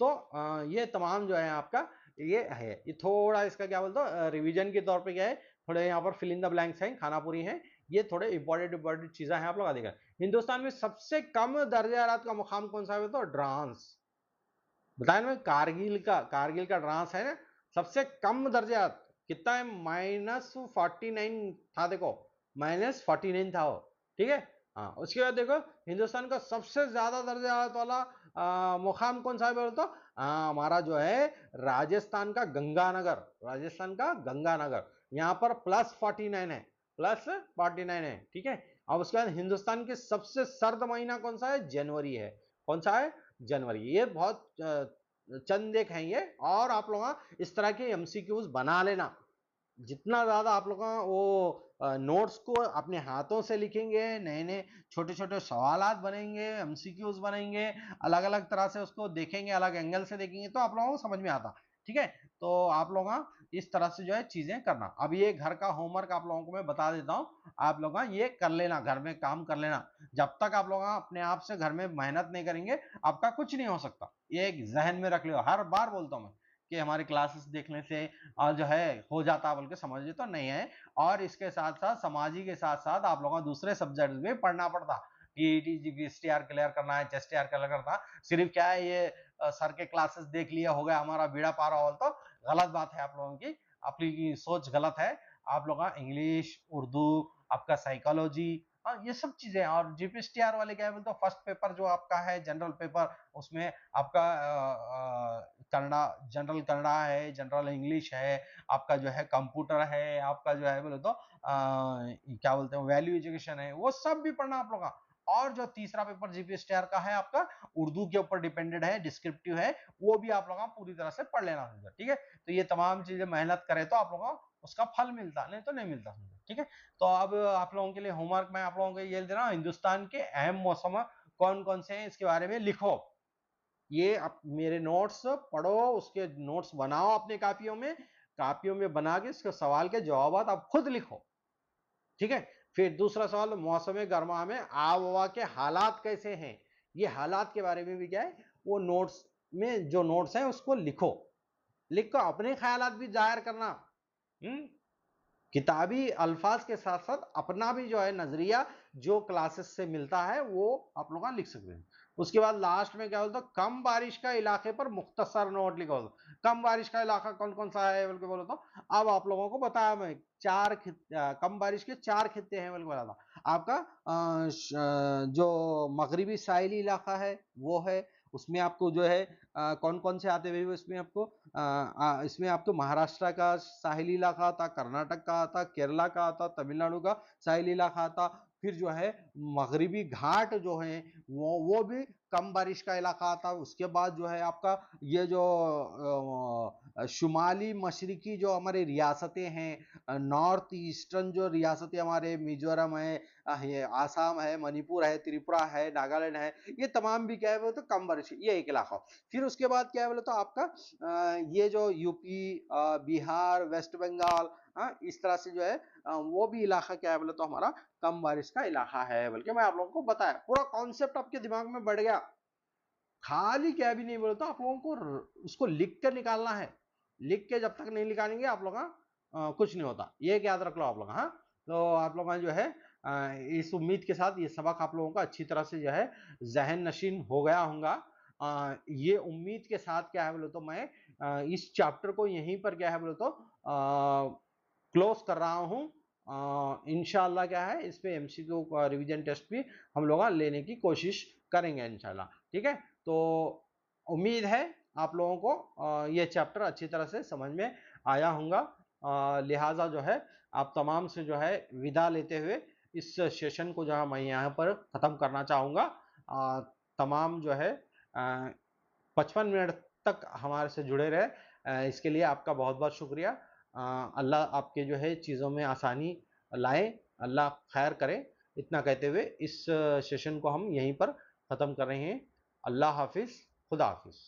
तो ये तमाम जो है आपका ये है। ये थोड़ा इसका क्या बोलते हो रिवीजन के तौर पे क्या है, थोड़े यहाँ पर फिल इन द ब्लैंक्स हैं, खानापुरी हैं। ये थोड़े इंपॉर्टेंट चीजें हैं, आप लोग देखें। हिंदुस्तान में सबसे कम दर्जा हरारत का मुकाम कौन सा है? तो ड्रांस। बताया ना, कारगिल का ड्रांस है ना, सबसे कम दर्जा कितना है? -49 था, देखो -49 था वो। ठीक है। हाँ, उसके बाद देखो हिंदुस्तान का सबसे ज्यादा दर्जा वाला मुकाम कौन सा है बोलो तो? हमारा जो है राजस्थान का गंगानगर। राजस्थान का गंगानगर, यहाँ पर +49 है, +49 है। ठीक है। अब उसके बाद हिंदुस्तान के सबसे सर्द महीना कौन सा है? जनवरी है। कौन सा है? जनवरी। ये बहुत चंद एक हैं ये। और आप लोग इस तरह के एमसीक्यूज बना लेना। जितना ज्यादा आप लोग वो नोट्स को अपने हाथों से लिखेंगे, नए नए छोटे छोटे सवालात बनेंगे, एमसीक्यूज बनेंगे, अलग अलग तरह से उसको देखेंगे, अलग एंगल से देखेंगे, तो आप लोगों को समझ में आता। ठीक है, तो आप लोग इस तरह से जो है चीजें करना। अब ये घर का होमवर्क आप लोगों को मैं बता देता हूँ, आप लोग ये कर लेना, घर में काम कर लेना। जब तक आप लोग अपने आप से घर में मेहनत नहीं करेंगे, आपका कुछ नहीं हो सकता। ये एक जहन में रख लियो, हर बार बोलता हूँ मैं कि हमारी क्लासेस देखने से और जो है हो जाता बोल के समझिए तो नहीं है। और इसके साथ साथ समाजी के साथ साथ आप लोगों को दूसरे सब्जेक्ट में पढ़ना पड़ता। टीईटी जीपीएसटीआर क्लियर करना है, चेस्टीआर क्लियर करना। सिर्फ क्या है ये सर के क्लासेस देख लिया हो गया हमारा बीड़ा पार हो, तो गलत बात है। आप लोगों की अपनी सोच गलत है। आप लोग इंग्लिश, उर्दू, आपका साइकोलॉजी, ये सब चीजें। और जीपीएसटीआर वाले क्या है बोलते फर्स्ट पेपर जो आपका है जनरल पेपर, उसमें आपका कन्नड़ा, जनरल कन्नड़ा है, जनरल इंग्लिश है, आपका जो है कंप्यूटर है, आपका जो है बोले तो क्या बोलते हैं वैल्यू एजुकेशन है, वो सब भी पढ़ना आप लोग का। और जो तीसरा पेपर जीपीएसटीआर का है आपका उर्दू के ऊपर डिपेंडेड है, डिस्क्रिप्टिव है, वो भी आप लोग पूरी तरह से पढ़ लेना। ठीक है, तो ये तमाम चीजें मेहनत करे तो आप लोगों को उसका फल मिलता, नहीं तो नहीं मिलता। ठीक है, तो अब आप लोगों के लिए होमवर्क मैं आप लोगों को ये दे रहा हूँ, हिंदुस्तान के अहम मौसम कौन कौन से हैं इसके बारे में लिखो। ये आप मेरे नोट्स पढ़ो, उसके नोट्स बनाओ अपने कापियों में बना के इसके सवाल के जवाब आप खुद लिखो। ठीक है, फिर दूसरा सवाल, मौसम गर्मा में आब हवा के हालात कैसे हैं? ये हालात के बारे में भी क्या है वो नोट्स में जो नोट्स हैं उसको लिखो। लिख कर अपने ख्यालात भी जाहिर करना। किताबी अल्फाज के साथ साथ अपना भी जो है नजरिया जो क्लासेस से मिलता है वो आप लोग लिख सकते हैं। उसके बाद लास्ट में क्या बोलते कम बारिश का इलाके पर मुख्तसर नोट लिखो। कम बारिश का इलाका कौन कौन सा है बोल के बोलो तो अब आप लोगों को बताया मैं कम बारिश के 4 खित्ते हैं बोल के बोला था आपका। जो मगरिबी साहिली इलाका है वो है, उसमें आपको जो है कौन कौन से आते हुए इसमें आपको महाराष्ट्र का साहिल इलाका आता, कर्नाटक का आता, केरला का आता, तमिलनाडु का साहिल इलाका आता, फिर जो है मगरिबी घाट जो है वो भी कम बारिश का इलाका आता। उसके बाद जो है आपका ये जो शुमाली मशरकी जो हमारे रियासतें हैं, नॉर्थ ईस्टर्न जो रियासतें हमारे मिजोरम है, ये आसाम है, मणिपुर है, त्रिपुरा है, नागालैंड है, ये तमाम भी क्या है बोले तो कम बारिश, ये एक इलाका। फिर उसके बाद क्या है बोले तो आपका ये जो यूपी, बिहार, वेस्ट बंगाल, इस तरह से जो है वो भी इलाका क्या है बोले तो हमारा कम बारिश का इलाका है। बल्कि मैं आप लोगों को बताया, पूरा कॉन्सेप्ट आपके दिमाग में बढ़ गया। खाली क्या भी नहीं बोले तो आप लोगों को उसको लिख कर निकालना है। लिख के जब तक नहीं निकालेंगे आप लोग कुछ नहीं होता, ये याद रख लो आप लोग। हाँ, तो आप लोग जो है इस उम्मीद के साथ ये सबक आप लोगों का अच्छी तरह से जो है जहन नशीन हो गया होगा। ये उम्मीद के साथ क्या है बोले तो मैं इस चैप्टर को यहीं पर क्या है बोले तो क्लोज कर रहा हूँ। इंशाल्लाह क्या है इस पे एमसीक्यू रिवीजन टेस्ट भी हम लोग लेने की कोशिश करेंगे इंशाल्लाह। ठीक है, तो उम्मीद है आप लोगों को ये चैप्टर अच्छी तरह से समझ में आया होगा। लिहाजा जो है आप तमाम से जो है विदा लेते हुए इस सेशन को जो है मैं यहाँ पर ख़त्म करना चाहूँगा। तमाम जो है 55 मिनट तक हमारे से जुड़े रहे, इसके लिए आपका बहुत बहुत शुक्रिया। अल्लाह आपके जो है चीज़ों में आसानी लाए, अल्लाह खैर करे। इतना कहते हुए इस सेशन को हम यहीं पर ख़त्म कर रहे हैं। अल्लाह हाफिज़, खुदा हाफिज़।